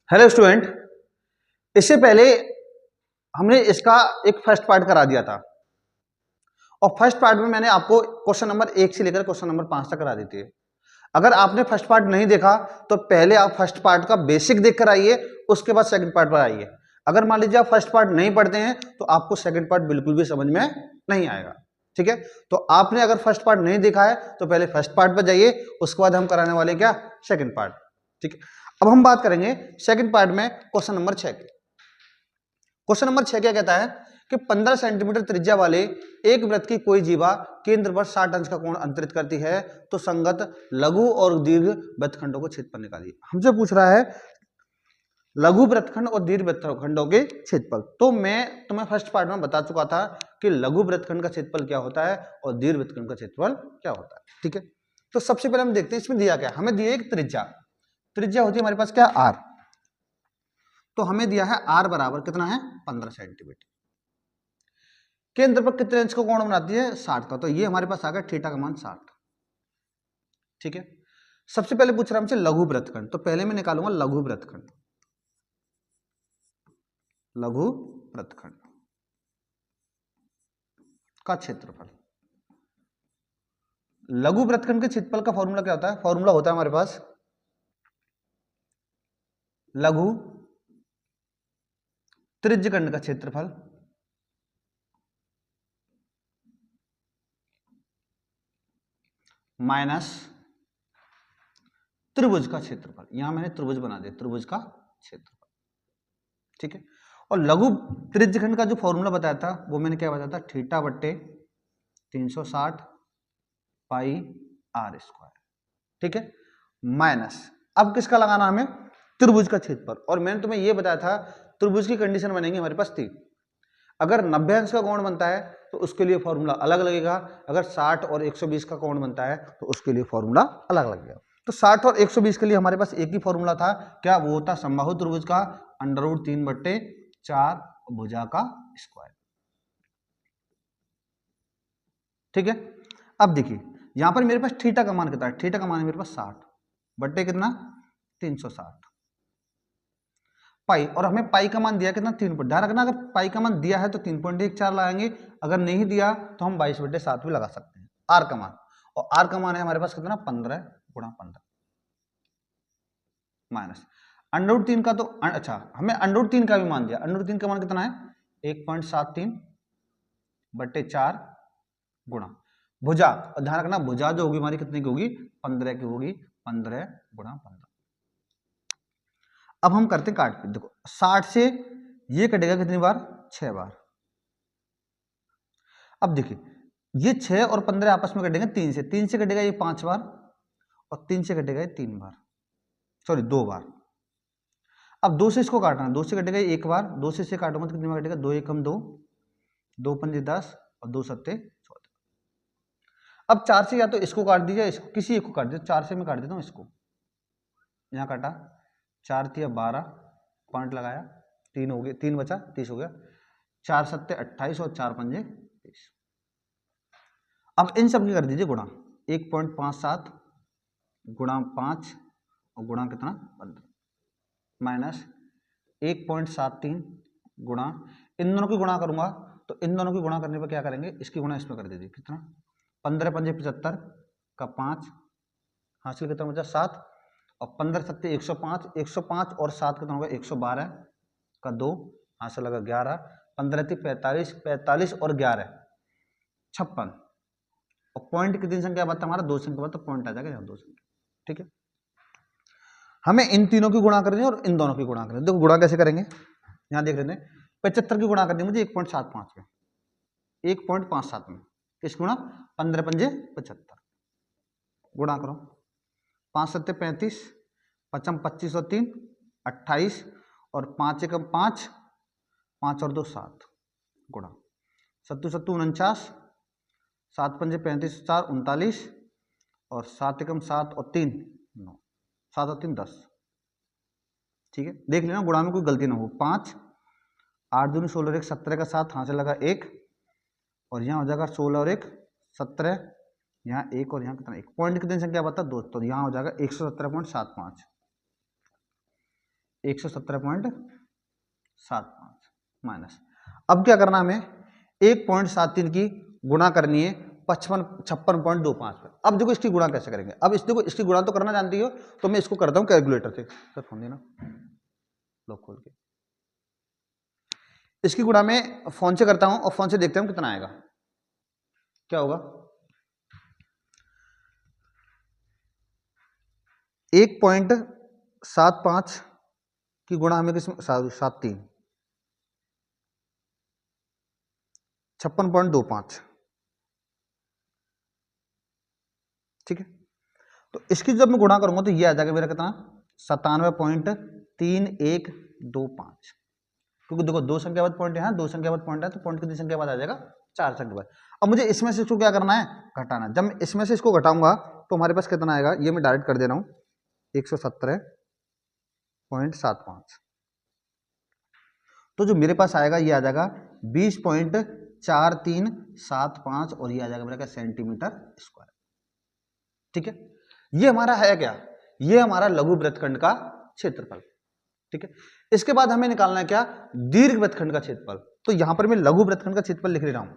Hello student, इससे पहले हमने इसका एक फर्स्ट पार्ट करा दिया था और फर्स्ट पार्ट में मैंने आपको क्वेश्चन नंबर 1 से लेकर क्वेश्चन नंबर 5 तक करा दी थी। अगर आपने फर्स्ट पार्ट नहीं देखा तो पहले आप फर्स्ट पार्ट का बेसिक देख कर आइए, उसके बाद सेकंड पार्ट पर आइए। अगर मान लीजिए आप फर्स्ट पार्ट नहीं पढ़ते हैं तो आपको सेकंड पार्ट बिल्कुल भी समझ में नहीं आएगा। ठीक है, तो आपने अगर फर्स्ट पार्ट नहीं देखा है तो पहले फर्स्ट पार्ट पर जाइए, उसके बाद हम कराने वाले क्या, सेकंड पार्ट। ठीक है, अब हम बात करेंगे सेकंड पार्ट में क्वेश्चन नंबर 6। क्वेश्चन नंबर 6 क्या कहता है कि 15 सेंटीमीटर त्रिज्या वाले एक वृत्त की कोई जीवा केंद्र पर 60 अंश का कोण अंतरित करती है, तो संगत लघु और दीर्घ वृत्तखंडों को क्षेत्रफल निकालिए। हमसे पूछ रहा है लघु वृत्तखंड और दीर्घ वृत्तखंडों के क्षेत्रफल। तो मैं तुम्हें फर्स्ट पार्ट में बता चुका था कि लघु वृत्तखंड का क्षेत्रफल क्या होता है और दीर्घ वृत्तखंड का क्षेत्रफल क्या होता है। ठीक है, तो सबसे पहले हम देखते हैं इसमें दिया क्या। हमें दिया एक त्रिज्या, त्रिज्या होती है हमारे पास क्या, आर। तो हमें दिया है आर बराबर कितना है, 15 सेंटीमीटर। केंद्र पर कितने अंश का कोण बनाती है, 60 का। तो ये हमारे पास आ गया थीटा का मान 60। ठीक है, सबसे पहले पूछ रहा है हमसे लघु वृत्तखंड, तो पहले मैं निकालूंगा लघु वृत्तखंड। लघु वृत्तखंड का क्षेत्रफल, लघु वृत्तखंड के क्षेत्रफल का फॉर्मूला क्या होता है, फॉर्मूला होता है हमारे पास लघु त्रिज्यखंड का क्षेत्रफल माइनस त्रिभुज का क्षेत्रफल। यहां मैंने त्रिभुज बना दिया, त्रिभुज का क्षेत्रफल। ठीक है, और लघु त्रिज्यखंड का जो फॉर्मूला बताया था वो मैंने क्या बताया था, थीटा बट्टे 360 पाई आर स्क्वायर। ठीक है, माइनस अब किसका लगाना हमें, त्रिभुज का क्षेत्रफल। और मैंने तुम्हें ये बताया था त्रिभुज की कंडीशन बनेंगे हमारे पास 3। अगर 90 अंश का कोण बनता है तो उसके लिए फॉर्मूला अलग लगेगा, अगर 60 और 120 का कोण बनता है तो उसके लिए फॉर्मूला अलग लगेगा। तो 60 और 120 के लिए हमारे पास एक ही फॉर्मूला था, क्या वो होता, समबाहु त्रिभुज का √3/4 भुजा का स्क्वायर। ठीक है, अब देखिए यहां पर मेरे पास थीटा का मान कितना है, थीटा का मान है मेरे पास 60 बट्टे कितना 360 पाई, और हमें पाई का मान दिया कितना 3 पर। ध्यान रखना, अगर पाई का मान दिया है तो 3.14 लगाएंगे, अगर नहीं दिया तो हम 22/7 भी लगा सकते हैं आर का मान। और आर का मान है हमारे पास कितना 15 × 15 माइनस √3 का। तो अच्छा, हमें √3 का भी मान दिया, √3 का मान कितना है 1.73 बट्टे 4 गुणा भुजा। और ध्यान रखना भुजा जो होगी हमारी कितने की होगी, 15 की होगी, 15 × 15। अब हम करते हैं काट पे, देखो 60 से ये कटेगा कितनी बार, 6 बार। अब देखिए ये 6 और 15 आपस में कटेंगे 3 से, 3 से कटेगा ये 5 बार और 3 से कटेगा ये 3 बार, सॉरी 2 बार। अब 2 से इसको काटना, 2 से कटेगा 1 बार, 2 से इसे काटूंगा तो कितनी बार कटेगा, 2 एकम 2, 2 पंजे 10 और 2 सत्ते 14। अब 4 से या तो इसको काट दीजिए, इसको किसी एक को काट दीजिए, 4 से मैं काट देता हूँ इसको, यहाँ काटा 4 तिया 12 पॉइंट लगाया, 3 हो गए, 3 बचा 30 हो गया, 4 सत्ते 28 और 4 पंजे 30। अब इन सब की कर दीजिए गुणा, 1.57 गुणा 5 और गुणा कितना 15 माइनस 1.73 गुणा, इन दोनों की गुणा करूंगा तो इन दोनों की गुणा करने पर क्या करेंगे, इसकी गुणा इसमें कर दीजिए, कितना 15 पंजे 75 का 5 हासिल कितना बचा 7 और 15 सत्ते 105, 105 और 7 कितना होगा 112 का 2 हासिल लगा 11, 15 थी 45, 45 और 11 56 और पॉइंट कितनी संख्या बात हमारा 2 संख्या बात, तो पॉइंट आ जाएगा यहाँ 2 संख्या। ठीक है, हमें इन तीनों की गुणा करनी है और इन दोनों की गुणा करनी है। देखो गुणा कैसे करेंगे, यहाँ देख लेते हैं, 75 की गुणा करनी है मुझे 1.75 में, 1.57 में, किस गुणा 15 पंजे 75 गुणा करो, 5 सत्ते 35, 55 25 और 3 28 और 5 एकम 5, 5 और 2 7 गुणा 7 7 49, 7 पंजे 35 4 39 और 7 एकम 7 और 3 9, 7 और 3 10। ठीक है, देख लेना गुणा में कोई गलती ना हो, 5 8 दूनी 16 1 17 का 7 हाथ से लगा 1 और यहाँ हो जाएगा 16 और 1 17, यहाँ 1 और यहाँ कितना 1, पॉइंट कितनी संख्या बता 2, तो यहाँ हो जाएगा 117.75। 117.75 माइनस, अब क्या करना हमें 1.73 की गुणा करनी है 56.25 पर। अब देखो इसकी गुणा कैसे करेंगे, अब देखो इसकी गुणा तो करना जानती हो, तो मैं इसको करता हूं कैलकुलेटर से। सर फोन देना, लॉक खोल के इसकी गुणा में फोन से करता हूं और फोन से देखते हैं कितना आएगा। क्या होगा, 1.75 की गुणा हमें किसमें 73 56.25, ठीक है। तो इसकी जब मैं गुणा करूंगा तो ये आ जाएगा मेरा कितना 97.3125, क्योंकि देखो दो संख्या बाद पॉइंट है, हाँ दो संख्या बाद पॉइंट है, तो पॉइंट कितनी संख्या बाद आ जाएगा 4 संख्या बाद। अब मुझे इसमें से इसको क्या करना है, घटाना। जब मैं इसमें से इसको घटाऊंगा तो हमारे पास कितना आएगा, ये मैं डायरेक्ट कर दे रहा हूं 117.75, तो जो मेरे पास आएगा ये आ जाएगा 20.4375 और ये आ जाएगा मेरा क्या सेंटीमीटर स्क्वायर, ठीक है। ये हमारा है क्या, ये हमारा लघु वृत्तखंड का क्षेत्रफल, ठीक है। इसके बाद हमें निकालना है क्या, दीर्घ वृत्तखंड का क्षेत्रफल। तो यहां पर मैं लघु वृत्तखंड का क्षेत्रफल लिख ले रहा हूं।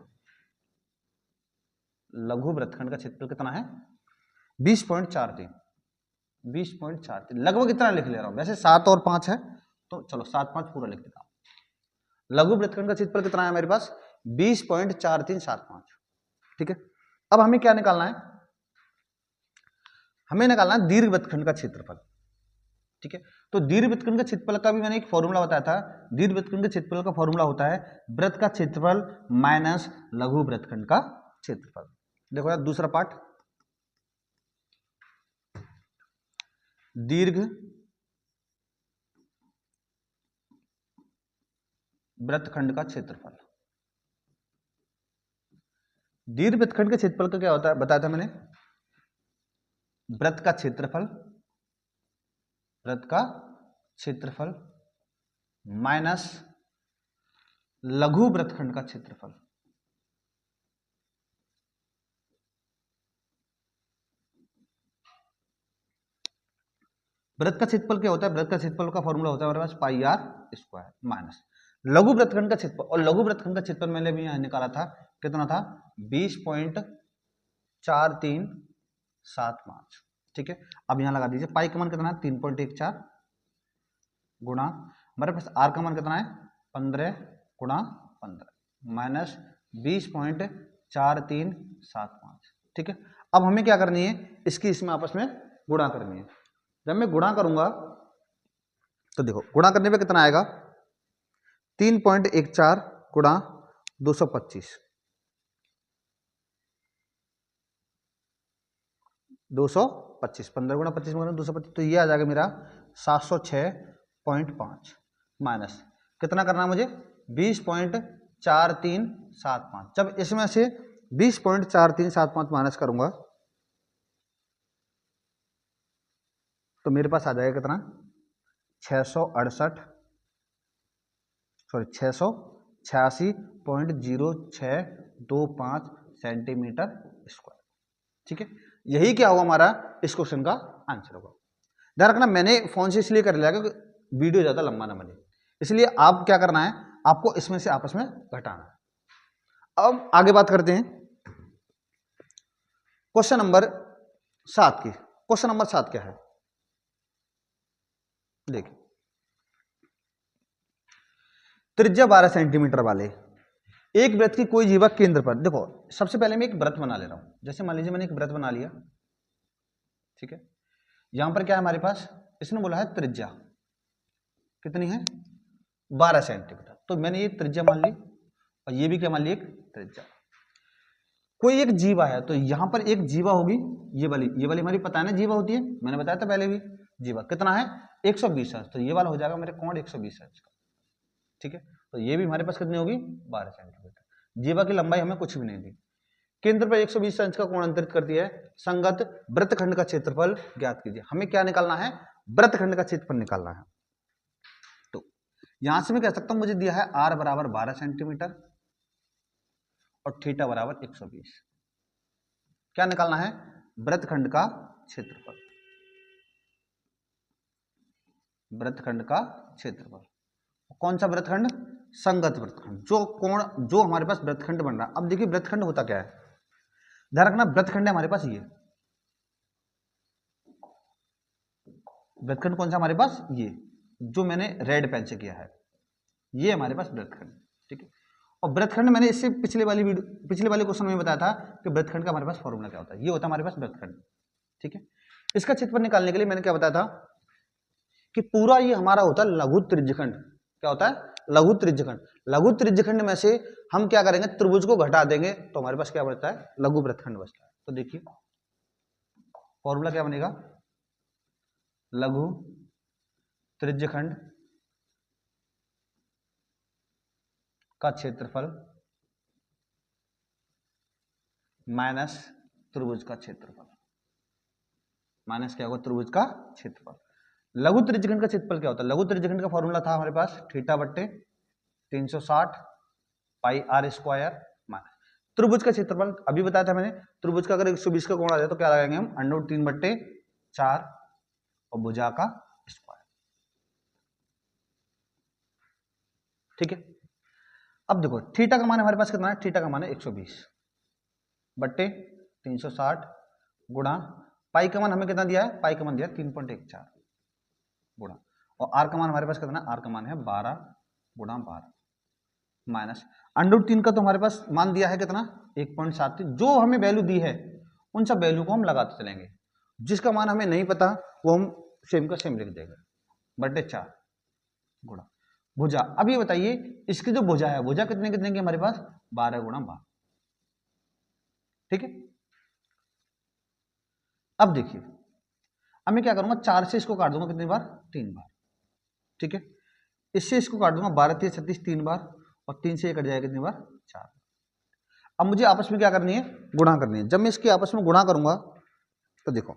लघु वृत्तखंड का क्षेत्रफल कितना है 20.43, 20.43 लगभग इतना लिख ले रहा हूं, वैसे 7 और 5 है तो चलो 7 5 पूरा लिख देता हूं। लघु वृत्तखंड का क्षेत्रफल कितना है मेरे पास 20.4375, ठीक है। अब हमें क्या निकालना है, हमें निकालना है दीर्घ वृत्तखंड का क्षेत्रफल, ठीक है। तो दीर्घ वृत्तखंड का क्षेत्रफल का भी मैंने एक फॉर्मूला बताया था। दीर्घ वृत्तखंड के क्षेत्रफल का फॉर्मूला होता है वृत्त का क्षेत्रफल माइनस लघु वृत्तखंड का क्षेत्रफल। देखो यार दूसरा पार्ट, दीर्घ वृत्तखंड का क्षेत्रफल। दीर्घ वृत्तखंड के क्षेत्रफल का क्या होता है बताया था मैंने, वृत्त का क्षेत्रफल, वृत्त का क्षेत्रफल माइनस लघु वृत्तखंड का क्षेत्रफल। वृत्त का क्षेत्रफल क्या होता है, वृत्त का क्षेत्रफल का फॉर्मूला होता है हमारे पास पाई आर स्क्वायर माइनस लघु वृत्तखंड का क्षेत्रफल, और लघु वृत्तखंड का क्षेत्रफल मैंने भी यहां निकाला था, कितना था 20.4375, ठीक है। अब यहां लगा दीजिए, पाई का मान कितना है 3.14 गुणा हमारे पास आर का मान कितना है 15 गुणा 15 माइनस 20.4375, ठीक है। अब हमें क्या करनी है, इसकी इसमें आपस में गुणा करनी है। जब मैं गुणा करूंगा तो देखो गुणा करने पे कितना आएगा 3.14 गुणा 225, 225 15 गुणा 25 में 225, तो ये आ जाएगा मेरा 706.5 माइनस कितना करना है मुझे 20.4375। जब इसमें से 20.4375 माइनस करूंगा तो मेरे पास आ जाएगा कितना 686.0625 सेंटीमीटर स्क्वायर, ठीक है। यही क्या होगा हमारा इस क्वेश्चन का आंसर होगा। ध्यान रखना मैंने फोन से इसलिए कर लिया क्योंकि वीडियो ज्यादा लंबा ना बने, इसलिए आप क्या करना है आपको इसमें से आपस में घटाना है। अब आगे बात करते हैं क्वेश्चन नंबर 7 की। क्वेश्चन नंबर 7 क्या है देखिए, त्रिज्या 12 सेंटीमीटर वाले एक वृत्त की कोई जीवा केंद्र पर, देखो सबसे पहले मैं एक वृत्त बना ले रहा हूं। जैसे मान लीजिए मैंने एक वृत्त बना लिया, ठीक है। यहां पर क्या है हमारे पास, इसने बोला है त्रिज्या कितनी है 12 सेंटीमीटर, तो मैंने ये त्रिज्या मान ली और ये भी क्या मान ली एक त्रिज्या। कोई एक जीवा है, तो यहां पर एक जीवा होगी, ये वाली हमारी पता है ना जीवा होती है, मैंने बताया था पहले भी। जीवा कितना है 120 अंश, तो ये वाला हो जाएगा मेरे कोण 120 अंश का, ठीक है। तो ये भी हमारे पास कितनी होगी 12 सेंटीमीटर। जीवा की लंबाई हमें कुछ भी नहीं दी, केंद्र पर 120 अंश का कोण अंतरित करती है। संगत वृत्तखंड का क्षेत्रफल ज्ञात कीजिए। हमें क्या निकालना है वृत्तखंड का क्षेत्रफल निकालना है। तो यहां से मैं कह सकता हूं मुझे दिया है r बराबर 12 सेंटीमीटर और थीटा बराबर 120। क्या निकालना है वृत्तखंड का क्षेत्रफल। वृत्तखंड का क्षेत्रफल। कौन सा वृत्तखंड? संगत वृत्तखंड, जो कोण जो हमारे पास वृत्तखंड बन रहा है। अब देखिए वृत्तखंड होता क्या है, ध्यान रखना, वृत्तखंड है हमारे पास ये वृत्तखंड, कौन सा हमारे पास? ये जो मैंने रेड पेन से किया है, ये हमारे पास वृत्तखंड, ठीक है। और वृत्तखंड मैंने इससे पिछले वाले क्वेश्चन में बताया था कि वृत्तखंड का हमारे पास फॉर्मूला क्या होता है, ये होता है हमारे पास वृत्तखंड, ठीक है। इसका क्षेत्रफल निकालने के लिए मैंने क्या बताया था कि पूरा ये हमारा होता है लघु त्रिज्यखंड। क्या होता है? लघु त्रिज्यखंड। लघु त्रिज्यखंड में से हम क्या करेंगे, त्रिभुज को घटा देंगे तो हमारे पास क्या बचता है? लघु वृत्तखंड बचता है। तो देखिए फॉर्मूला क्या बनेगा, लघु त्रिज्यखंड का क्षेत्रफल माइनस त्रिभुज का क्षेत्रफल, माइनस क्या होगा? त्रिभुज का क्षेत्रफल। लघु त्रिज्यखंड का क्षेत्रफल क्या होता है? लघु त्रिज्यखंड का फॉर्मूला था हमारे पास थीटा बट्टे 360 पाई आर स्क्वायर माइनस त्रिभुज का क्षेत्रफल। अभी बताया था मैंने, त्रिभुज का अगर 120 का कोण आ जाए तो क्या लगाएंगे हम? √3 बट्टे 4 और भुजा का स्क्वायर, ठीक है। अब देखो थीटा का मान हमारे पास कितना है? थीटा का मान है 120 बट्टे 360 गुणा पाई का मान हमें कितना दिया है? पाई का मान दिया 3.14 गुणा, और आर का मान हमारे पास कितना? आर का मान है 12 गुणा 12 माइनस √3 का तो हमारे पास मान दिया है कितना? 1.73। जो हमें वैल्यू दी है उन सब वैल्यू को हम लगाते चलेंगे, जिसका मान हमें नहीं पता वो हम सेम का सेम लिख देंगे, बट्टे 4 गुणा भुजा। अब ये बताइए इसकी जो भुजा है, भुजा कितने कितने की हमारे पास? 12 गुणा 12, ठीक है। अब देखिए अब मैं क्या करूंगा, 4 से इसको काट दूंगा कितनी बार? 3 बार, ठीक है। इससे इसको काट दूंगा 12 3 36 3 बार, और 3 से ये कट जाएगा कितनी बार? 4। अब मुझे आपस में क्या करनी है? गुणा करनी है। जब मैं इसकी आपस में गुणा करूंगा तो देखो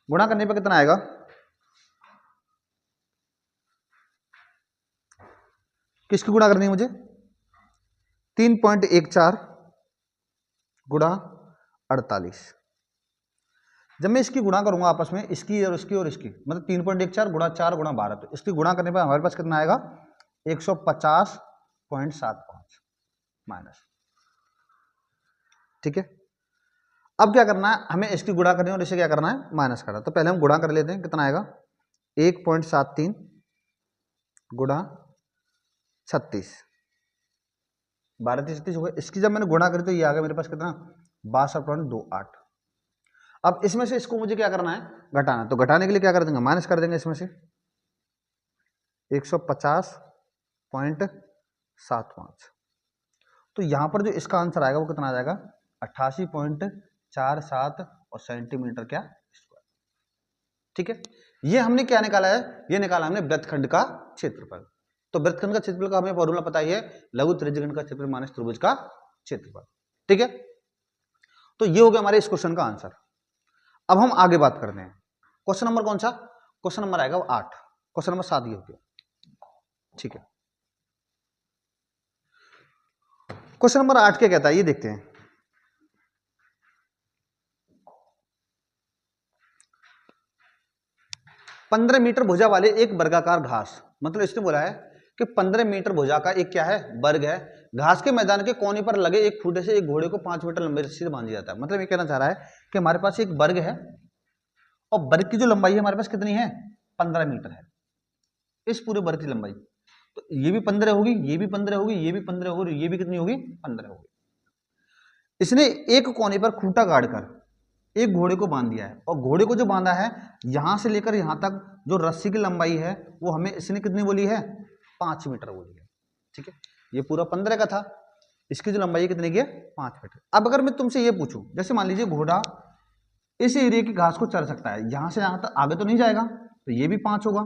गुणा करने पर कितना आएगा? किसकी गुणा करनी है मुझे? 3.14 गुणा 48। जब मैं इसकी गुणा करूंगा आपस में, इसकी और इसकी, मतलब 3.14 गुणा 4 गुणा 12, तो इसकी गुणा करने पर हमारे पास कितना आएगा? 150.75 माइनस, ठीक है। अब क्या करना है हमें? इसकी गुणा करनी है और इसे क्या करना है? माइनस करना है। तो पहले हम गुणा कर लेते हैं, कितना आएगा? 1.73 गुणा 36, 12 3 36 हो गया। इसकी जब मैंने गुणा करी तो ये आ गया मेरे पास कितना? 62.28। अब इसमें से इसको मुझे क्या करना है? घटाना। तो घटाने के लिए क्या कर देंगे? माइनस कर देंगे इसमें से 150.75। तो यहां पर जो इसका आंसर आएगा वो कितना आ जाएगा? 88.47 और सेंटीमीटर क्या स्क्वायर, ठीक है। ये हमने क्या निकाला है? ये निकाला हमने वृत्तखंड का क्षेत्रफल। तो वृत्तखंड का क्षेत्रफल का हमें फॉर्मूला पता ही है, लघु त्रिज्यखंड का क्षेत्रफल माइनस त्रिभुज का क्षेत्रफल, ठीक है। तो ये हो गया हमारे इस क्वेश्चन का आंसर। अब हम आगे बात करते हैं। क्वेश्चन नंबर कौन सा? क्वेश्चन नंबर आएगा 8, क्वेश्चन नंबर 7 ये हो गया, ठीक है। क्वेश्चन नंबर 8 क्या कहता है ये देखते हैं। पंद्रह मीटर भुजा वाले एक वर्गाकार घास, मतलब इसने बोला है कि 15 मीटर भुजा का एक क्या है? वर्ग है। घास के मैदान के कोने पर लगे एक खूंटे से एक घोड़े को 5 मीटर लंबी रस्सी से बांध दिया जाता है। मतलब ये कहना चाह रहा है कि हमारे पास एक वर्ग है और वर्ग की जो लंबाई है हमारे पास कितनी है? 15 मीटर है, इस पूरे वर्ग की लंबाई। तो ये भी 15 होगी, ये भी 15 होगी, ये भी 15 होगी, ये भी कितनी होगी? 15 होगी। इसने एक कोने पर खूंटा गाड़कर एक घोड़े को बांध दिया है, और घोड़े को जो बांधा है यहां से लेकर यहां तक जो रस्सी की लंबाई है वो हमें इसने कितनी बोली है? 5 मीटर बोली है, ठीक है। ये पूरा 15 का था, इसकी जो लंबाई है कितनी की है? 5 मीटर। अब अगर मैं तुमसे ये पूछूं, जैसे मान लीजिए घोड़ा इस एरिया की घास को चर सकता है, यहां से यहां तक आगे तो नहीं जाएगा, तो ये भी 5 होगा।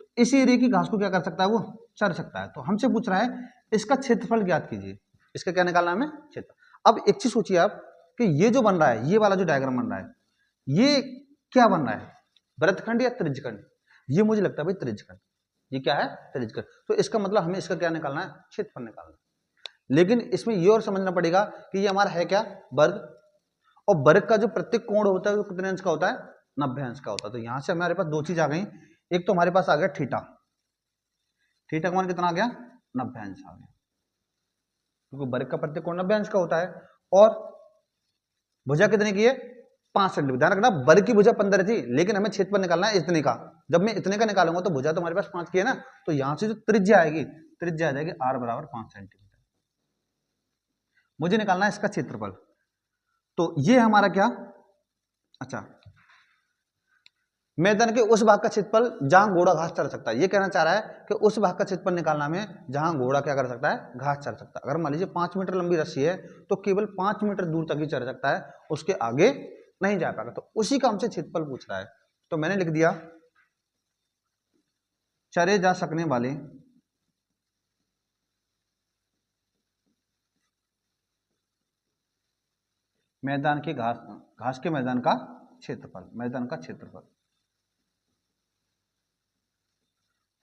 तो इस एरिया की घास को क्या कर सकता है? वो चर सकता है। तो हमसे पूछ रहा है इसका क्षेत्रफल ज्ञात कीजिए। इसका क्या निकालना है हमें? क्षेत्र। अब एक चीज सोचिए आप कि ये जो बन रहा है, ये वाला जो डायग्राम बन रहा है, ये क्या बन रहा है? वृत्तखंड या त्रिज्यखंड? ये मुझे लगता है भाई त्रिज्यखंड। ये क्या है? त्रिज्यखंड। तो इसका मतलब हमें इसका क्या निकालना है? क्षेत्रफल निकालना है। लेकिन इसमें ये और समझना पड़ेगा कि ये हमारा है क्या? वर्ग, और वर्ग का जो प्रत्येक कोण होता है वो कितने अंश का होता है? 90 अंश का होता है। तो यहां से हमारे पास दो चीज आ गई, एक तो हमारे पास आ गया थीटा, थीटा का मान कितना आ गया 90 अंश आ गया, क्योंकि वर्ग का प्रतिकोण 90 अंश का होता है। और भुजा कितने की है 5 सेंटीमीटर। ध्यान रखना वर्ग की भुजा 15 थी, लेकिन हमें क्षेत्रफल निकालना है इतने का। जब मैं इतने का निकालूंगा तो भुजा तो हमारे पास 5 की है ना, तो यहां से जो त्रिज्या आएगी, त्रिज्या आ जाएगी r बराबर 5 सेंटीमीटर। मुझे निकालना है इसका क्षेत्रफल। तो ये हमारा क्या, अच्छा मैदान के उस भाग का क्षेत्रफल जहां घोड़ा घास चर सकता है। ये कहना चाह रहा है कि उस भाग का क्षेत्रफल निकालना में जहां घोड़ा क्या कर सकता है, घास चर सकता है। अगर मान लीजिए 5 मीटर लंबी रस्सी है तो केवल 5 मीटर दूर तक ही चर सकता है, उसके आगे नहीं जा पाएगा। तो उसी का हमसे क्षेत्रफल पूछ रहा है। तो मैंने लिख दिया चरे जा सकने वाले मैदान के घास के मैदान का क्षेत्रफल, मैदान का क्षेत्रफल।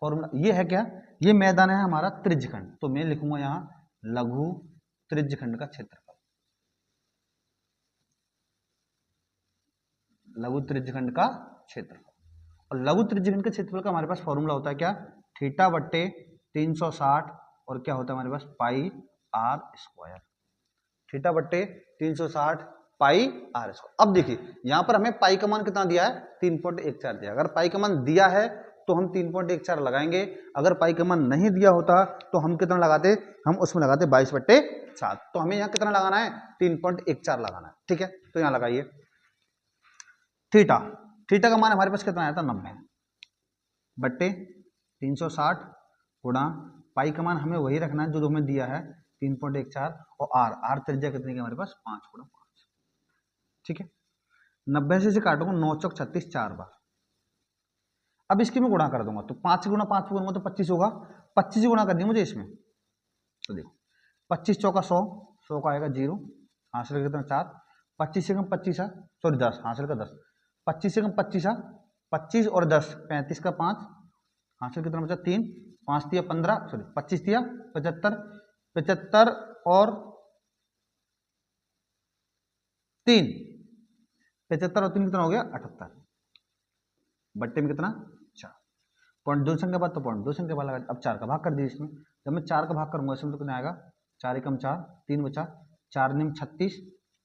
फॉर्मूला ये है क्या, ये मैदान है हमारा त्रिज्यखंड, तो मैं लिखूंगा यहां लघु त्रिज्यखंड का क्षेत्रफल, लघु त्रिज्यखंड का क्षेत्रफल। और लघु त्रिज्यखंड के क्षेत्रफल का हमारे पास फॉर्मूला होता है क्या, थीटा बट्टे 360 और क्या होता है हमारे पास पाई आर स्क्वायर, थीटा बट्टे 360 पाई आर स्क्वायर। अब देखिए यहां पर हमें पाई का मान कितना दिया है 3.14 दिया। अगर पाई का मान दिया है तो हम 3.14 लगाएंगे, अगर पाई का मान नहीं दिया होता तो हम कितना लगाते, हम उसमें लगाते 22/7। तो हमें यहाँ कितना लगाना है 3.14 लगाना है, ठीक है। तो यहाँ लगाइए थीटा, थीटा का मान हमारे पास कितना आया था 90 बट्टे 360 गुणा पाई का मान हमें वही रखना है जो हमें दिया है 3.14 और आर, आर त्रिज्या कितनी की हमारे पास 5 गुणा 5, ठीक है। 90 से काटूंगा 9 चौक 36 4 बार। अब इसकी मैं गुणा कर दूंगा तो 5 गुणा 5 करूंगा तो 25 होगा, 25 गुणा कर दी मुझे इसमें। तो देखो 25 चौका 100, 100 का आएगा 0, हासिल कितना 4, 25 से कम 25 है, सॉरी 10, हासिल का 10, 25 से कम 25 है, 25 और 10 35 का 5, हासिल कितना बचा 3, 5 दिया 15, सॉरी 25 दिया 75, 75 और 3, 75 और 3 कितना हो गया 78, बट्टे में कितना 4, पॉइंट 2 संख्या बाद तो पॉइंट 2 संख्या बाद लगा। अब 4 का भाग कर दिया इसमें, जब मैं 4 का भाग करूंगा इसमें तो कितना आएगा 4 एकम 4, 3 बचा, 4 निम 36,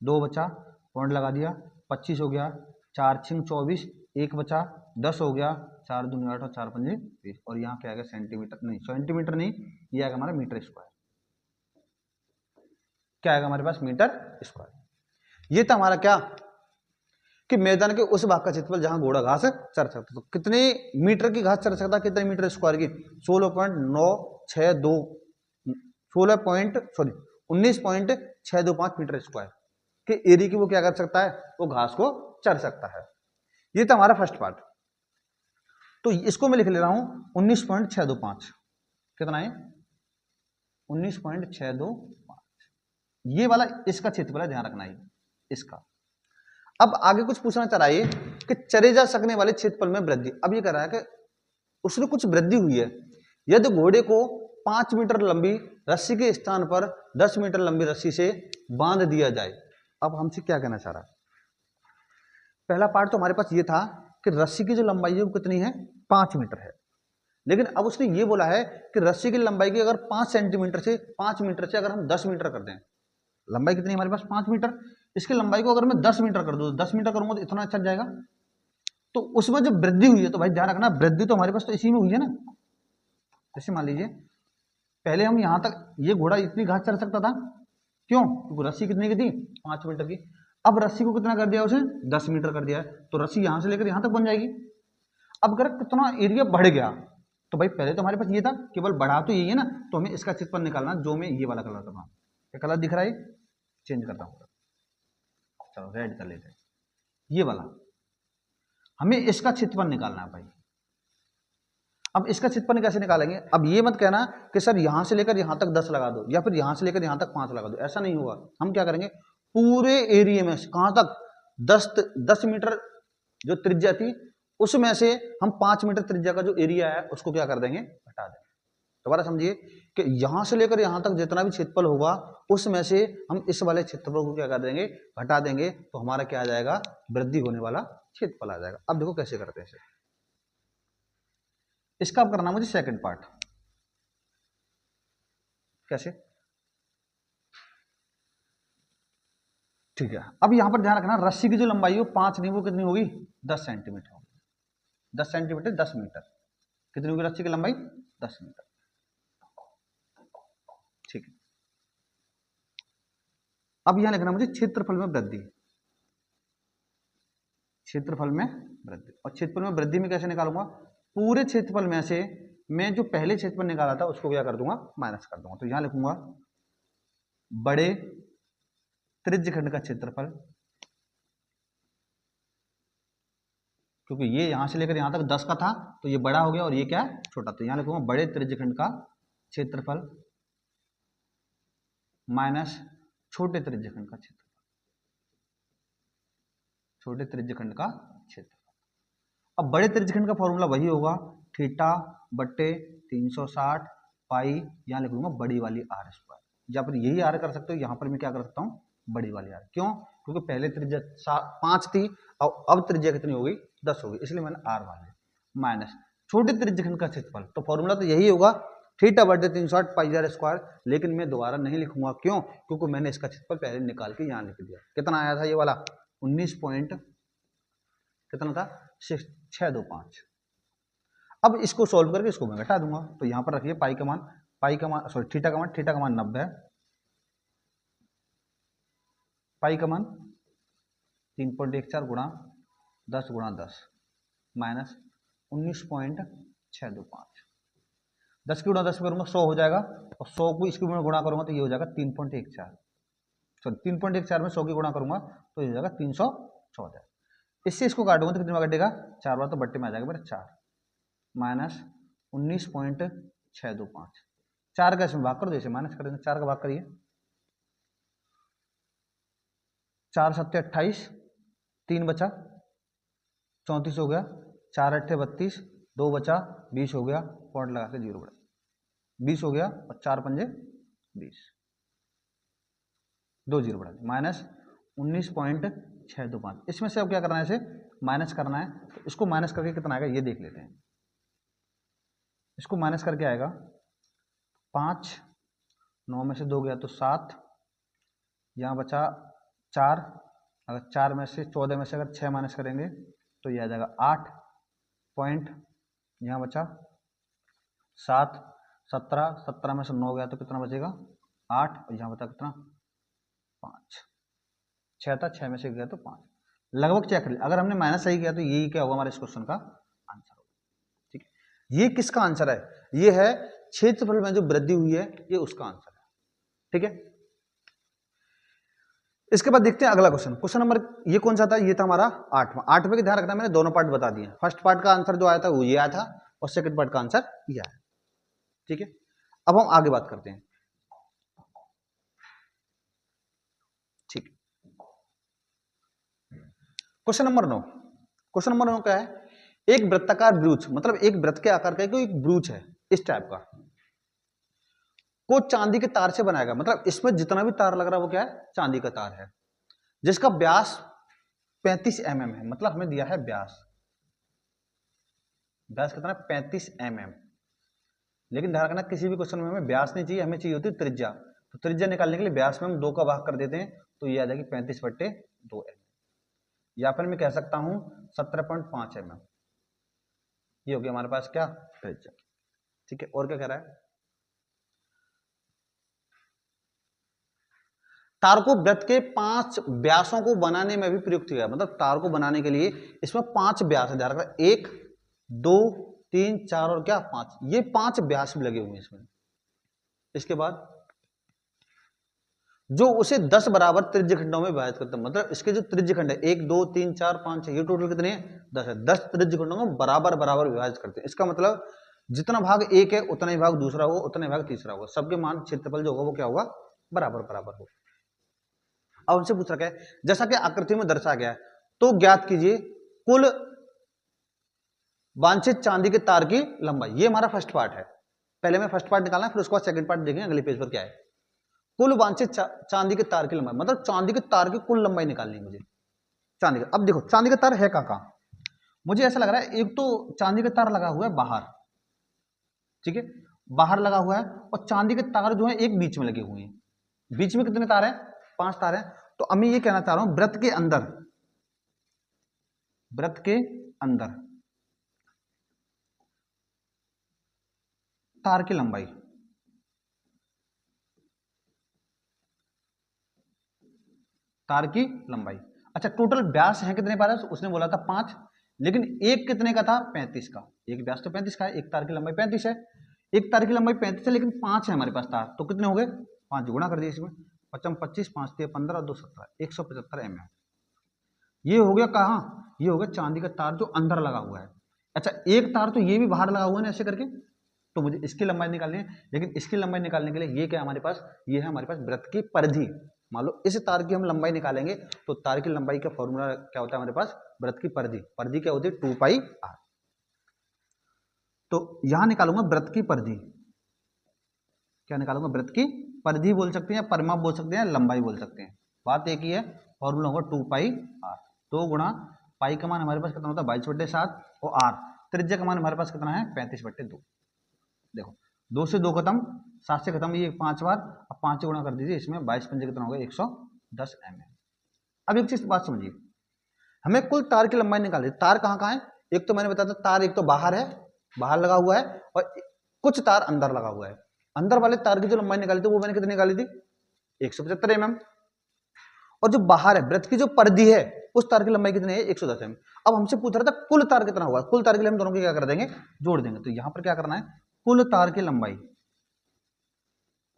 2 बचा, पॉइंट लगा दिया, 25 हो गया, 4 छिंग 24, 1 बचा, 10 हो गया, 4 दूनी 8 और 4 पंजे 20। और यहाँ क्या आएगा सेंटीमीटर, नहीं सेंटीमीटर नहीं, ये आएगा हमारा मीटर स्क्वायर। क्या आएगा हमारे पास मीटर स्क्वायर। ये था हमारा क्या कि मैदान के उस भाग का क्षेत्रफल जहां घोड़ा घास चर सकता है। तो कितने मीटर की घास चर सकता है, कितने मीटर स्क्वायर की 19.625 मीटर स्क्वायर के एरिया की वो क्या कर सकता है, वो घास को चर सकता है। ये था हमारा फर्स्ट पार्ट। तो इसको मैं लिख ले रहा हूं 19.625, कितना है 19.625, ये वाला इसका क्षेत्रफल है, ध्यान रखना है इसका। अब आगे कुछ पूछना चाह रहा है कि चरे जा सकने वाले क्षेत्रफल में वृद्धि। अब ये कह रहा है कि उसमें कुछ वृद्धि हुई है, यदि घोड़े को 5 मीटर लंबी रस्सी के स्थान पर 10 मीटर लंबी रस्सी से बांध दिया जाए। अब हमसे क्या कहना चाह रहा है, पहला पार्ट तो हमारे पास ये था कि रस्सी की जो लंबाई है वो कितनी है 5 मीटर है, लेकिन अब उसने ये बोला है कि रस्सी की लंबाई की अगर 5 सेंटीमीटर से 5 मीटर से अगर हम 10 मीटर कर दें, लंबाई कितनी हमारे पास 5 मीटर, इसकी लंबाई को अगर मैं 10 मीटर कर दूं, 10 मीटर करूंगा तो इतना अच्छा जाएगा। तो उसमें जब वृद्धि हुई है तो भाई ध्यान रखना वृद्धि तो हमारे पास तो इसी में हुई है ना। जैसे मान लीजिए पहले हम यहां तक, ये घोड़ा इतनी घास चढ़ सकता था, क्यों, क्योंकि रस्सी कितनी की थी 5 मीटर की। अब रस्सी को कितना कर दिया उसे 10 मीटर कर दिया है, तो रस्सी यहां से लेकर यहां तक बन जाएगी। अब अगर कितना एरिया बढ़ गया तो भाई पहले तो हमारे पास ये था, केवल बढ़ा तो यही है ना, तो हमें इसका क्षेत्रफल निकालना, जो मैं ये वाला कलर करना, क्या कलर दिख रहा है, चेंज करता हूं, चलो रेड कर लेते हैं, ये वाला हमें इसका क्षेत्रफल निकालना है भाई। अब इसका क्षेत्रफल कैसे निकालेंगे, अब ये मत कहना कि सर यहां से लेकर यहां तक 10 लगा दो या फिर यहां से लेकर यहां तक 5 लगा दो, ऐसा नहीं होगा। हम क्या करेंगे पूरे एरिया में कहां तक 10 मीटर जो त्रिज्या थी उसमें से हम 5 मीटर त्रिज्या का जो एरिया है उसको क्या कर देंगे, हटा देंगे। दोबारा समझिए कि यहां से लेकर यहां तक जितना भी क्षेत्रफल होगा उसमें से हम इस वाले क्षेत्रफल को क्या कर देंगे, घटा देंगे, तो हमारा क्या आ जाएगा वृद्धि होने वाला क्षेत्रफल आ जाएगा। अब देखो कैसे करते हैं इसे, इसका अब करना मुझे सेकंड पार्ट। कैसे? ठीक है, अब यहां पर ध्यान रखना, रस्सी की जो लंबाई हो 5 नहीं, वो कितनी होगी 10 सेंटीमीटर होगी। 10 सेंटीमीटर 10 मीटर, कितनी होगी रस्सी की लंबाई 10 मीटर। ठीक है, अब यहां लिखना मुझे क्षेत्रफल में वृद्धि। क्षेत्रफल में वृद्धि, और क्षेत्रफल में वृद्धि में कैसे निकालूंगा, पूरे क्षेत्रफल में से मैं जो पहले क्षेत्रफल निकाला था उसको क्या कर दूंगा, माइनस कर दूंगा। तो यहां लिखूंगा बड़े त्रिज्यखंड का क्षेत्रफल, क्योंकि ये यहां से लेकर यहां तक 10 का था तो ये बड़ा हो गया और ये क्या है छोटा, तो यहां लिखूंगा बड़े त्रिज्यखंड का क्षेत्रफल माइनस छोटे त्रिज्यखंड का क्षेत्रफल, छोटे त्रिज्यखंड का क्षेत्रफल। अब बड़े त्रिज्यखंड का फॉर्मूला वही होगा थीटा बट्टे 360 पाई, यहां लिख लूंगा बड़ी वाली आर स्क्वायर, या फिर यही आर कर सकते हो, यहां पर मैं क्या कर सकता हूं बड़ी वाली आर। क्यों? क्योंकि पहले त्रिज्या 5 थी और अब त्रिज्या कितनी हो गई 10 हो गई, इसलिए मैंने आर मान लिया। माइनस छोटे त्रिज्यखंड का क्षेत्रफल, तो फॉर्मूला तो यही होगा थीटा बट्टे 360 पाई आर स्क्वायर, लेकिन मैं दोबारा नहीं लिखूंगा। क्यों? क्योंकि मैंने इसका क्षेत्रफल पहले निकाल के यहां लिख दिया। कितना आया था ये वाला 19 पॉइंट कितना था 625। अब इसको सोल्व करके इसको मैं घटा दूंगा, तो यहां पर रखिए पाई का मान थीटा का मान 90 है, पाई का मान 3.14 गुणा 10 गुणा 10 माइनस 19.625। 10 की गुणा 10 करूंगा 100 हो जाएगा, और 100 को इसकी गुणा करूंगा तो ये हो जाएगा 3.14, सॉरी 3.14 में 100 की गुणा करूंगा तो ये हो जाएगा 314। इससे इसको काटूंगा तो कितने में कटेगा 4 बार, तो बट्टे में आ जाएगा मेरा 4 माइनस 19.625। 4 का इसमें भाग कर दो, इसे माइनस कर देंगे, 4 का भाग करिए, 4 सत्ते 28, 3 बचा 34 हो गया, 4 अट्ठे 32, 2 बचा 20 हो गया, पॉइंट लगा के 0 बढ़ा 20 हो गया, और 4 पंजे 20, 2 0 बढ़ा माइनस 19.625। इसमें से अब क्या करना है, इसे माइनस करना है, तो इसको माइनस करके कितना आएगा ये देख लेते हैं। इसको माइनस करके आएगा 5, 9 में से 2 गया तो 7, यहाँ बचा 4, अगर 4 में से 14 में से अगर 6 माइनस करेंगे तो ये आ जाएगा 8 पॉइंट, यहाँ बचा 7, 17, 17 में से 9 गया तो कितना बचेगा 8, और यहाँ बचा कितना 5, 6 था 6 में से गया तो 5, लगभग चेक कर लिया। अगर हमने माइनस सही किया तो यही क्या होगा हमारे इस क्वेश्चन का आंसर होगा। ठीक है, ये किसका आंसर है, ये है क्षेत्रफल में जो वृद्धि हुई है ये उसका आंसर है। ठीक है, इसके बाद देखते हैं अगला क्वेश्चन। क्वेश्चन नंबर ये कौन सा था, ये था हमारा 8वां। 8वें का ध्यान रखना, मैंने दोनों पार्ट बता दिए। फर्स्ट पार्ट का आंसर जो आया था वो ये आया था, और सेकंड पार्ट का आंसर ये आया। ठीक है, अब हम आगे बात करते हैं। ठीक, क्वेश्चन नंबर 9। क्वेश्चन नंबर 9 क्या है, एक वृत्ताकार ब्रूच, मतलब एक वृत्त के आकार का कोई एक ब्रूच है इस टाइप का, को चांदी के तार से बनाएगा, मतलब इसमें जितना भी तार लग रहा है वो क्या है चांदी का तार है, जिसका व्यास 35 mm है। मतलब हमें दिया है व्यास कितना है 35 mm, लेकिन ध्यान रखना किसी भी क्वेश्चन में हमें व्यास नहीं चाहिए, हमें चाहिए होती है त्रिज्या। तो त्रिज्या निकालने के लिए व्यास में हम 2 का भाग कर देते हैं तो ये आ जाएगी 35/2 mm, या फिर मैं कह सकता हूं 17.5 mm। ये हो गया हमारे पास क्या त्रिज्या। ठीक है, और क्या कह रहा है, तार को वृत्त के 5 व्यासों को बनाने में भी प्रयुक्त किया, मतलब तार को बनाने के लिए इसमें 5 व्यास है, ध्यान रखना 1 2 3 4 और क्या 5, ये 5 व्यास भी लगे हुए हैं इसमें। इसके बाद जो उसे 10 बराबर त्रिज्यखंडों में विभाजित करता है, मतलब इसके जो त्रिज्यखंड है 1 2 3 4 5 6, ये टोटल कितने हैं 10 है, 10 त्रिज्यखंडों में बराबर बराबर विभाजित करते हैं। इसका मतलब जितना भाग एक है उतना ही भाग दूसरा होगा, उतना ही भाग तीसरा होगा, सबके मान क्षेत्रफल जो होगा वो क्या होगा बराबर बराबर होगा। अब हमसे पूछ रखा है जैसा कि आकृति में दर्शाया गया है, तो ज्ञात कीजिए कुल वांछित चांदी के तार की लंबाई। ये हमारा फर्स्ट पार्ट है, पहले मैं फर्स्ट पार्ट निकालना है, फिर उसके बाद सेकंड पार्ट देखेंगे अगले पेज पर क्या है। कुल वांछित चांदी के तार की लंबाई, मतलब चांदी के तार की कुल लंबाई निकालनी है मुझे। चांदी का। अब देखो चांदी का तार है कहाँ, मुझे ऐसा लग रहा है एक तो चांदी का तार लगा हुआ है बाहर, ठीक है, बाहर लगा हुआ है, और चांदी के तार जो है एक बीच में लगे हुए हैं। बीच में कितने तार हैं, 5 तार हैं। तो अब मैं ये कहना चाह रहा हूं वृत्त के अंदर, वृत्त के अंदर तार की लंबाई, तार की लंबाई। अच्छा टोटल व्यास है कितने बार है, उसने बोला था 5, लेकिन एक कितने का था, 35 का। एक व्यास तो 35 का है, एक तार की लंबाई 35 है, एक तार की लंबाई 35 है, लेकिन 5 है हमारे पास तार, तो कितने हो गए, 5 गुणा कर दिए इसमें, 5 25, 5 3 15, 2 17, 175 mm। ये हो गया कहाँ, ये हो गया चांदी का तार जो अंदर लगा हुआ है। अच्छा एक तार तो ये भी बाहर लगा हुआ है ना ऐसे करके, तो मुझे इसकी लंबाई निकालनी है, लेकिन इसकी लंबाई निकालने के लिए ये क्या हमारे पास, ये है हमारे पास वृत्त की परिधि। मान लो इस तार की हम लंबाई निकालेंगे, तो तार की लंबाई का फॉर्मूला क्या होता है हमारे पास, वृत्त की परिधि। परिधि क्या होती है, 2πr। तो यहां निकालूंगा वृत्त की परिधि, क्या निकालूंगा, वृत्त की परिधि बोल सकते हैं, परिमाप बोल सकते हैं, लंबाई बोल सकते हैं, बात एक ही है। फॉर्मूला होगा 2πr, 2 गुणा पाई का मान हमारे पास कितना होता है 22/7, और आर त्रिज्या का मान हमारे पास कितना है 35/2। देखो 2 से 2 खत्म, 7 से खत्म, ये 5 बार, अब 5 से गुणा कर दीजिए, इसमें 22 पंजे कितना होगा 110 mm। अब एक चीज बात समझिए, हमें कुल तार की लंबाई निकाली, तार कहाँ कहाँ है, एक तो मैंने बताया था तार एक तो बाहर है, बाहर लगा हुआ है, और कुछ तार अंदर लगा हुआ है। अंदर वाले तार की जो लंबाई निकाली थी वो मैंने कितनी निकाली थी, 175 mm। और जो बाहर है वृत्त की जो परिधि है उस तार की लंबाई कितनी है, 110 mm। अब हमसे पूछ रहा था कुल तार कितना हुआ, कुल तार के लिए हम दोनों को क्या कर देंगे, जोड़ देंगे। तो यहां पर क्या करना है, कुल तार की लंबाई,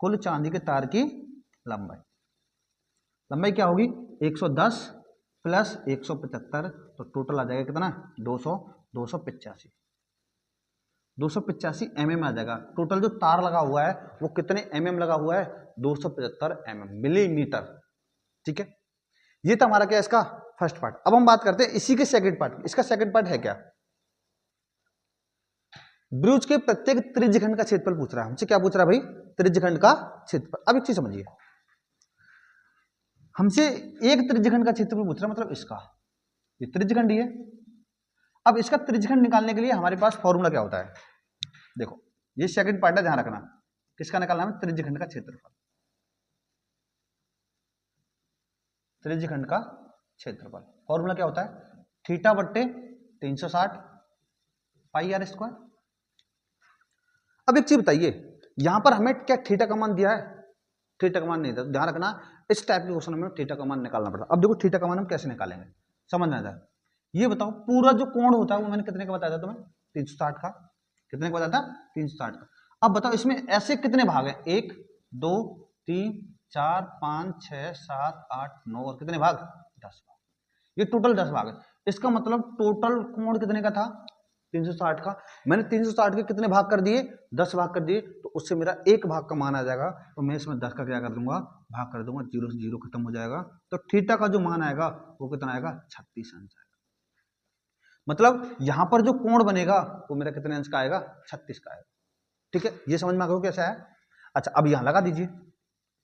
कुल चांदी के तार की लंबाई, लंबाई क्या होगी 110 प्लस 175, तो टोटल आ जाएगा कितना 285 mm आ जाएगा। टोटल जो तार लगा हुआ है वो कितने mm लगा हुआ है, 275 mm, मिलीमीटर। ठीक है, ये तो हमारा क्या इसका फर्स्ट पार्ट। अब हम बात करते हैं इसी के सेकंड पार्ट। इसका सेकंड पार्ट है क्या, ब्रूज के प्रत्येक त्रिज्यखंड का क्षेत्रफल पूछ रहा है हमसे। क्या पूछ रहा है भाई, त्रिज्यखंड का क्षेत्रफल। अब एक चीज समझिए, हमसे एक त्रिज्यखंड का क्षेत्रफल पूछ रहा है, मतलब इसका, ये त्रिज्यखंड ही है। अब इसका त्रिज्यखंड निकालने के लिए हमारे पास फॉर्मूला क्या होता है, देखो ये सेकंड पार्ट है, ध्यान रखना, किसका निकालना है, त्रिज्यखंड का क्षेत्रफल, त्रिज्यखंड का क्षेत्रफल। फॉर्मूला क्या होता है, थीटा बट्टे 360 पाई आर स्क्वायर। अब एक चीज बताइए, यहां पर हमें क्या थीटा का मान दिया है, थीटा का मान नहीं था, ध्यान रखना इस टाइप के क्वेश्चन में थीटा का मान निकालना पड़ता है। अब देखो थीटा का मान हम कैसे निकालेंगे, समझना था। ये बताओ पूरा जो कोण होता है वो मैंने कितने का बताया था तुम्हें, 360 का। कितने का बताया था, 360 का। अब बताओ इसमें ऐसे कितने भाग हैं, 1 2 3 4 5 6 7 8 9 और कितने भाग, 10 भाग। ये टोटल 10 भाग है। इसका मतलब टोटल कोण कितने का था, 360 का। मैंने 360 के कितने भाग कर दिए, 10 भाग कर दिए, तो उससे मेरा एक भाग का मान आ जाएगा। तो मैं इसमें 10 का क्या कर दूंगा, भाग कर दूंगा, 0 से 0 खत्म हो जाएगा। तो थीटा का जो मान आएगा वो कितना आएगा, 36 अंश आएगा। मतलब यहां पर जो कोण बनेगा वो मेरा कितने अंश का आएगा, 36 का आएगा। ठीक है, ये समझ में आ गया कैसा है। अच्छा अब यहां लगा दीजिए,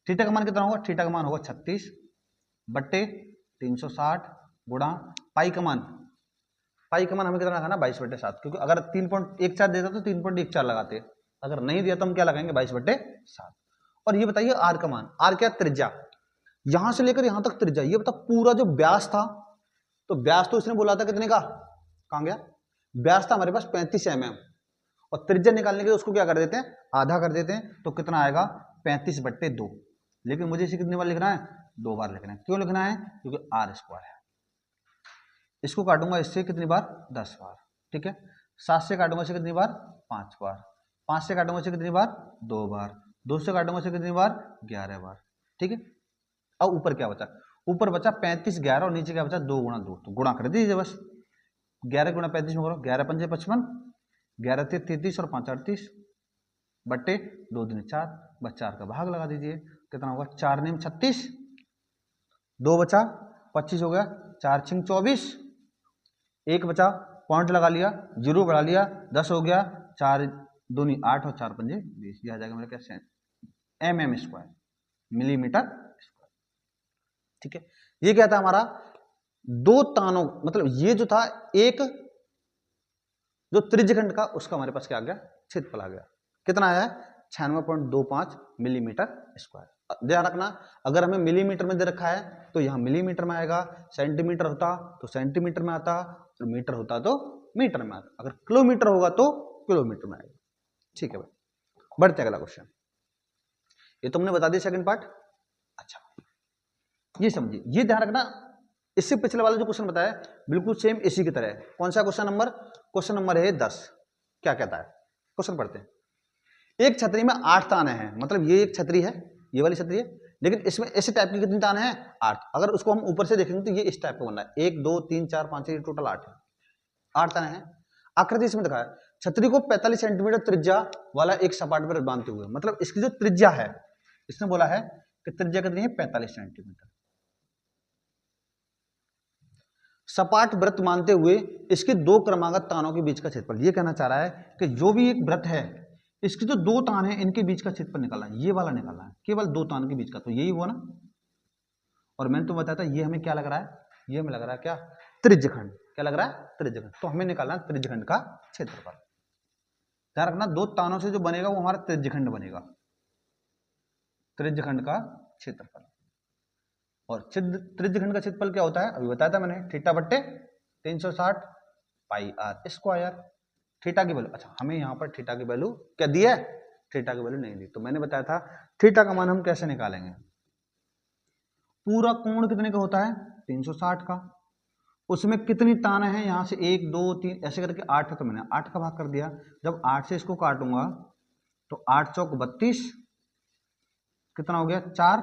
थीटा का मान कितना होगा, थीटा का मान होगा 36 बट्टे 360 गुणा पाई का मान, पाई का मान हमें कितना लगाना, 22/7, क्योंकि अगर 3.14 देता तो 3.14 लगाते, अगर नहीं दिया तो हम क्या लगाएंगे, 22/7। और ये बताइए आर का मान, आर क्या, त्रिज्या, यहां से लेकर यहां तक त्रिज्या। ये बता पूरा जो व्यास था, तो व्यास तो इसने बोला था कितने का, कहां गया, व्यास था हमारे पास 35 mm, और त्रिज्या निकालने के लिए उसको क्या कर देते हैं, आधा कर देते हैं, तो कितना आएगा 35/2। लेकिन मुझे इसे कितनी बार लिखना है, 2 बार लिखना है। क्यों लिखना है, क्योंकि आर स्क्वायर है। इसको काटूंगा इससे कितनी बार, 10 बार। ठीक है, 7 से काटूंगा इसे कितनी बार, 5 बार। 5 से काटूंगा इसे कितनी बार, 2 बार। 2 से काटूंगा इसे कितनी बार, 11 बार। ठीक है, अब ऊपर क्या बचा, ऊपर बचा 35 11 और नीचे क्या बचा 2 गुणा 2, तो गुणा कर दीजिए बस। 11 गुणा 35 में करो, 11 पंजे 55, 11 3 33 और 5 38 बट्टे 2 दूनी 4, बस 4 का भाग लगा दीजिए, कितना होगा, 4 नीम 36, 2 बचा 25 हो गया, 4 छिंग 24, 1 बचा, पॉइंट लगा लिया, 0 बढ़ा लिया, 10 हो गया, 4 दूनी 8 और 4 पंजे 20, ये आ जाएगा मेरा क्या, mm स्क्वायर, मिलीमीटर स्क्वायर। ठीक है, ये क्या था हमारा दो तानों, मतलब ये जो था एक जो त्रिज्यखंड का, उसका हमारे पास क्या आ गया, क्षेत्रफल आ गया। कितना आया है, 96.25 मिलीमीटर स्क्वायर। ध्यान रखना, अगर हमें मिलीमीटर में दे रखा है तो यहाँ मिलीमीटर में आएगा, सेंटीमीटर होता तो सेंटीमीटर में आता, और मीटर होता तो मीटर में आता, अगर किलोमीटर होगा तो किलोमीटर में आएगा। ठीक है भाई, बढ़ते अगला क्वेश्चन। ये तुमने बता दिया सेकंड पार्ट। अच्छा, ये समझिए, ये ध्यान रखना, इससे पिछले वाला जो क्वेश्चन बताया बिल्कुल सेम इसी की तरह है। कौन सा क्वेश्चन नंबर, क्वेश्चन नंबर है 10। क्या कहता है, क्वेश्चन पढ़ते हैं। एक छतरी में 8 ताने हैं, मतलब ये एक छतरी है, ये वाली छतरी है, लेकिन इसमें ऐसे टाइप की कितनी ताने हैं, 8। अगर उसको हम ऊपर से देखेंगे तो ये इस टाइप का बन रहा है, 1 2 3 4 5 6 टोटल 8 है, 8 ताने हैं। आकृति इसमें दिखाया, छतरी को 45 सेंटीमीटर त्रिज्या वाला एक सपाट पर बांधते हुए, मतलब इसकी जो त्रिज्या है, इसने बोला है कि त्रिज्या कितनी है, 45 सेंटीमीटर। सपाट वृत्त मानते हुए इसके दो क्रमागत तानों के बीच का क्षेत्रफल। ये कहना चाह रहा है कि जो भी एक वृत्त है, इसके जो दो तान है, इनके बीच का क्षेत्रफल निकालना है, ये वाला निकालना है, केवल दो तान के बीच का, तो यही हुआ ना। और मैंने तो बताया था, ये हमें क्या लग रहा है, ये हमें लग रहा है क्या, त्रिज्यखंड। क्या लग रहा है, त्रिज्यखंड। तो हमें निकालना है त्रिज्यखंड का क्षेत्रफल। ध्यान रखना, दो तानों से जो बनेगा वो हमारा त्रिज्यखंड बनेगा, त्रिज्यखंड का क्षेत्रफल। और त्रिज्यखंड का क्षेत्रफल क्या होता है, अभी बताया था मैंने, थीटा बट्टे 360 पाई आर स्क्वायर। थीटा की वैल्यू, अच्छा हमें यहाँ पर थीटा की वैल्यू क्या दी है, थीटा की वैल्यू नहीं दी, तो मैंने बताया था थीटा का मान हम कैसे निकालेंगे। पूरा कोण कितने का होता है, 360 का, उसमें कितनी ताने हैं, यहां से 1 2 3 ऐसे करके 8 है, तो मैंने 8 का भाग कर दिया। जब 8 से इसको काटूंगा तो 8 चौक 32, कितना हो गया 4,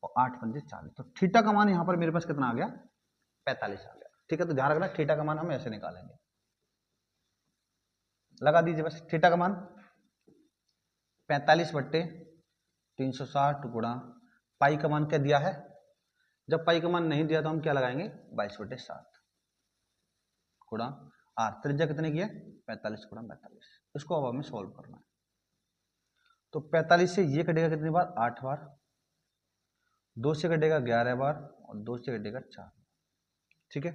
और 8 पंजे 40, तो थीटा का मान यहां पर मेरे पास कितना आ गया, 45 आ गया। ठीक है, तो ध्यान रखना, थीटा का मान हम ऐसे निकालेंगे, लगा दीजिए बस, थीटा का मान 45 बट्टे 360 गुणा पाई का मान क्या दिया है, जब पाई का मान नहीं दिया तो हम क्या लगाएंगे, 22/7 गुणा आर, त्रिज्या कितने की है, 45 गुणा 45। इसको अब हमें सॉल्व करना है, तो 45 से ये कटेगा कितनी बार, 8 बार, 2 से कटेगा 11 बार, और 2 से कटेगा 4। ठीक है,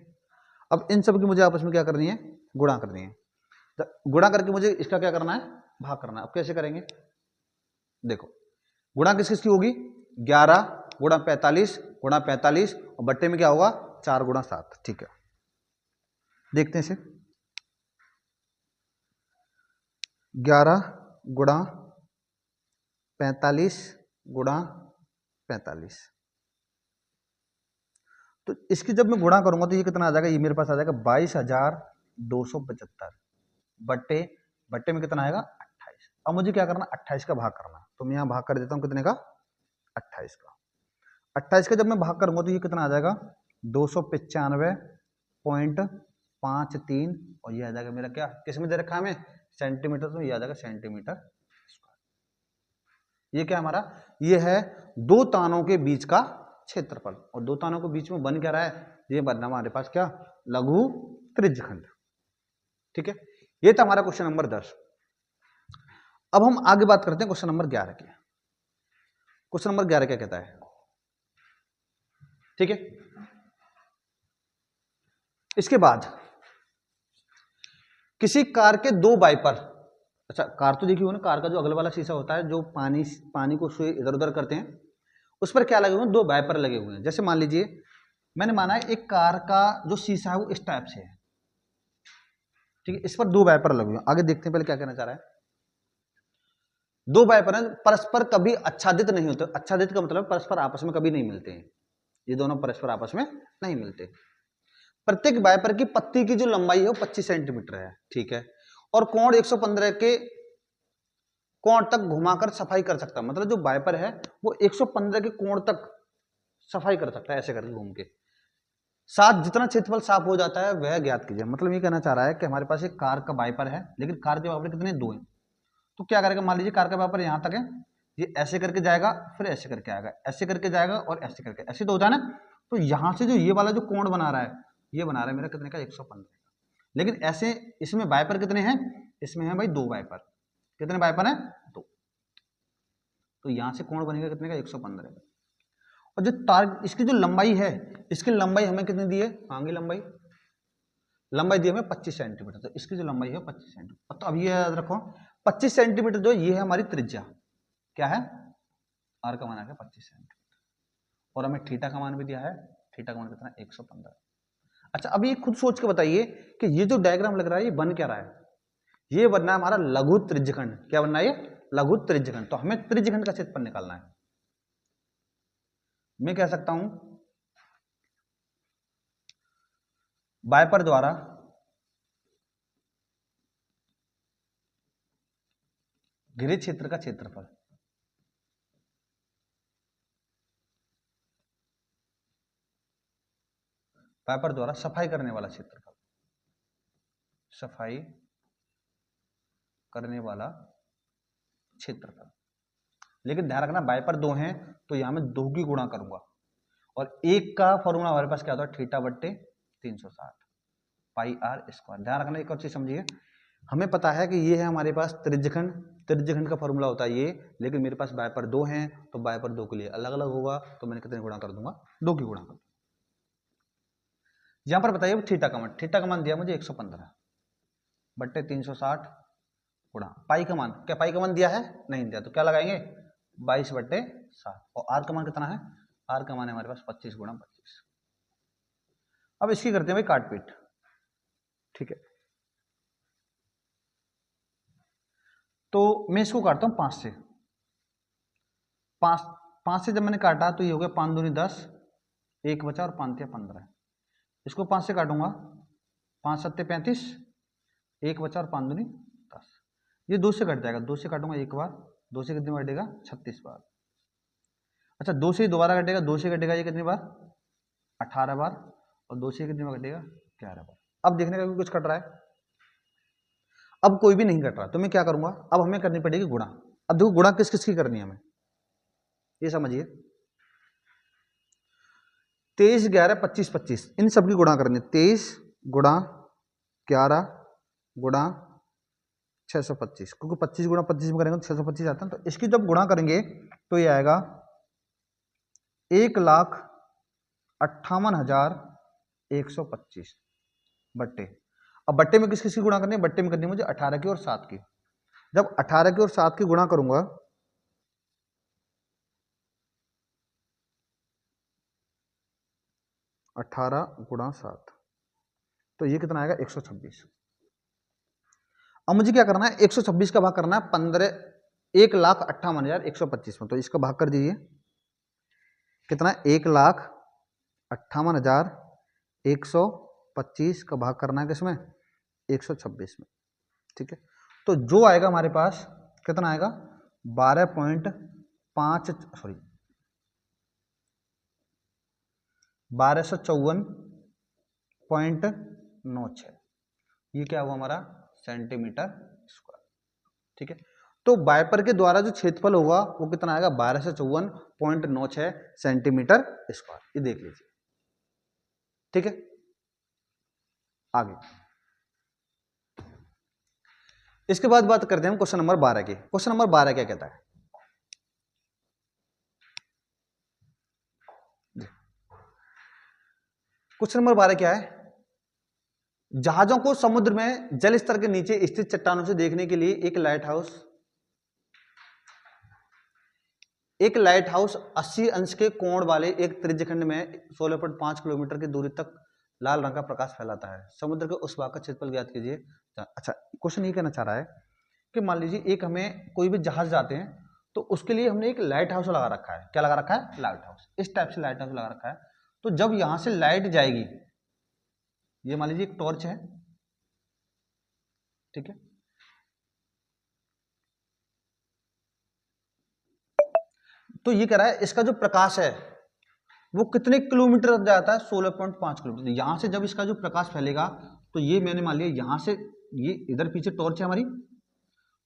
अब इन सब की मुझे आपस में क्या करनी है, गुणा करनी है। गुणा करके मुझे इसका क्या करना है, भाग करना है। अब कैसे करेंगे, देखो गुणा किस किस की होगी, 11 गुणा 45 गुणा 45, और बट्टे में क्या होगा, 4 गुणा 7। ठीक है, देखते हैं इसे, 11 गुणा 45 गुणा 45, तो इसकी जब मैं गुणा करूंगा तो ये कितना आ जाएगा, ये मेरे पास आ जाएगा 22,275 बट्टे, बट्टे में कितना आएगा 28। अब मुझे क्या करना, 28 का भाग करना, तो मैं यहाँ भाग कर देता हूँ कितने का, 28 का। 28 का जब मैं भाग करूंगा तो ये कितना आ जाएगा, 295.53, और ये आ जाएगा मेरा क्या, किस में दे रखा है हमें, सेंटीमीटर, तो ये आ जाएगा सेंटीमीटर स्क्वायर। ये क्या हमारा, ये है दो तानों के बीच का क्षेत्रफल, और दो तानों के बीच में बन क्या रहा है, ये बनना हमारे पास क्या, लघु त्रिज्यखंड। ठीक है, ये था हमारा क्वेश्चन नंबर 10। अब हम आगे बात करते हैं क्वेश्चन नंबर 11 की। क्वेश्चन नंबर 11 क्या कहता है, ठीक है, इसके बाद किसी कार के दो वाइपर, अच्छा कार तो देखिए ना, कार का जो अगला वाला शीशा होता है, जो पानी को इधर उधर करते हैं, उस पर क्या लगे हुए हैं, दो वाइपर लगे हुए हैं। जैसे मान लीजिए मैंने माना है एक कार का जो शीशा है वो इस टाइप से है, ठीक है, इस पर दो वाइपर लगे हुए हैं। आगे देखते हैं पहले क्या कहना चाह रहा है। दो वाइपर हैं, परस्पर कभी आच्छादित नहीं होते, आच्छादित का मतलब परस्पर आपस में कभी नहीं मिलते हैं, ये दोनों परस्पर आपस में नहीं मिलते। प्रत्येक वाइपर की पत्ती की जो लंबाई है वो 25 सेंटीमीटर है, ठीक है, और कोण 115 के कोण तक घुमाकर सफाई कर सकता है, मतलब जो वाइपर है वो 115 के कोण तक सफाई कर सकता है, ऐसे करके घूम के। साथ जितना क्षेत्रफल साफ हो जाता है वह ज्ञात कीजिए। मतलब ये कहना चाह रहा है कि हमारे पास एक कार का वाइपर है, लेकिन कार के वाइपर कितने, दो हैं, तो क्या करेगा, मान लीजिए कार का वाइपर यहाँ तक है, ये ऐसे करके जाएगा, फिर ऐसे करके आएगा, ऐसे करके जाएगा, और ऐसे करके, ऐसे तो होता है ना। तो यहाँ से जो ये वाला जो कोण बना रहा है, ये बना रहा है मेरा कितने का, 115। लेकिन ऐसे इसमें वाइपर कितने हैं, इसमें है भाई दो वाइपर, कितने वाइपर हैं, दो, तो यहाँ से कोण बनेगा कितने का, 115। और जो तार इसकी जो लंबाई है, इसकी लंबाई हमें कितनी दी है, आगे लंबाई दी हमें 25 सेंटीमीटर, तो इसकी जो लंबाई है 25 सेंटीमीटर। तो अब ये याद रखो 25 सेंटीमीटर जो ये है हमारी त्रिज्या, क्या है, आर का मान आ गया 25 सेंटीमीटर, और हमें थीटा का मान भी दिया है, थीटा का मान कितना 115। अच्छा अब ये खुद सोच के बताइए कि ये जो डायग्राम लग रहा है ये बन क्या रहा है, ये बनना है हमारा लघु त्रिज्यखंड। क्या बनना है ये, लघु त्रिज्यखंड। तो हमें त्रिज्यखंड का क्षेत्रफल निकालना है। मैं कह सकता हूं वाइपर द्वारा घिरे क्षेत्र का क्षेत्रफल, वाइपर द्वारा सफाई करने वाला क्षेत्रफल, सफाई करने वाला क्षेत्रफल। लेकिन ध्यान रखना वाइपर 2 हैं तो यहां मैं 2 की गुणा करूंगा, और एक का फॉर्मूला हमारे पास क्या होता है, थीटा बट्टे 360 पाई आर स्क्वायर। ध्यान रखना एक और चीज समझिए, हमें पता है कि ये है हमारे पास त्रिज्यखंड, त्रिज्यखंड का फॉर्मूला होता है ये, लेकिन मेरे पास वाइपर 2 हैं तो वाइपर 2 के लिए अलग अलग होगा, तो मैंने कितने गुणा कर दूंगा, 2 की गुणा कर दूंगा। यहां पर बताइए थीटा का मान दिया मुझे 115 बट्टे 360 गुणा पाई का मान, क्या पाई का मान दिया है, नहीं दिया, तो क्या लगाएंगे 22 बट्टे 7, और आर का मान कितना है, आर का मान है हमारे पास 25 गुणा 25। अब इसकी करते हैं भाई काटपीट, ठीक है। तो मैं इसको काटता हूं 5 से, 5 से जब मैंने काटा तो ये हो गया 5 दूनी 10, 1 बचा और 5 15। इसको 5 से काटूंगा, 5 सत्ते 35, 1 बचा और 5 दूनी 10। ये 2 से कट जाएगा, 2 से काटूंगा 1 बार, 2 से कितनी बार कटेगा 36 बार। अच्छा 2 से दोबारा कटेगा, 2 से कटेगा ये कितनी बार 18 बार, और 2 से कितनी बार कटेगा 11 बार। अब देखने का कुछ कट रहा है, अब कोई भी नहीं कट रहा, तो मैं क्या करूंगा, अब हमें करनी पड़ेगी गुणा। अब देखो गुणा किस किस की करनी है हमें, ये समझिए 23 11 25 25 इन सब की गुणा करनी है। 23 गुणा 11 गुणा 625, क्योंकि 25 गुणा 25 में करेंगे तो 625 आता है, तो इसकी जब गुणा करेंगे तो ये आएगा 1,58,125 बट्टे, अब बट्टे में किस किस की गुणा करनी है, बट्टे में करनी है मुझे 18 की और 7 की। जब 18 की और 7 की गुणा करूंगा 18 गुणा 7, तो ये कितना आएगा 126। अब मुझे क्या करना है, 126 का भाग करना है 1,58,125 में, तो इसका भाग कर दीजिए, कितना 1,58,125 का भाग करना है किसमें 126 में, ठीक है। तो जो आएगा हमारे पास कितना आएगा 1254.96, ये क्या हुआ हमारा सेंटीमीटर स्क्वायर, ठीक है। तो वाइपर के द्वारा जो क्षेत्रफल होगा वो कितना आएगा 1254.96 सेंटीमीटर स्क्वायर, ये देख लीजिए, ठीक है। आगे इसके बाद बात करते हैं हम क्वेश्चन नंबर 12 की। क्वेश्चन नंबर 12 क्या कहता है, क्वेश्चन नंबर 12 क्या है, जहाजों को समुद्र में जल स्तर के नीचे स्थित चट्टानों से देखने के लिए एक लाइट हाउस 80 अंश के कोण वाले एक त्रिज्यखंड में 16.5 किलोमीटर की दूरी तक लाल रंग का प्रकाश फैलाता है। समुद्र के उस भाग का क्षेत्रफल ज्ञात कीजिए। अच्छा क्वेश्चन ये कहना चाह रहा है कि मान लीजिए एक हमें कोई भी जहाज जाते हैं तो उसके लिए हमने एक लाइट हाउस लगा रखा है। क्या लगा रखा है, लाइट हाउस। इस टाइप से लाइट हाउस लगा रखा है, तो जब यहां से लाइट जाएगी, ये मान लीजिए एक टॉर्च है, ठीक है, तो ये कह रहा है इसका जो प्रकाश है वो कितने किलोमीटर तक जाता है, 16.5 किलोमीटर। यहां से जब इसका जो प्रकाश फैलेगा तो ये मैंने मान लिया यहां से, ये इधर पीछे टॉर्च है हमारी,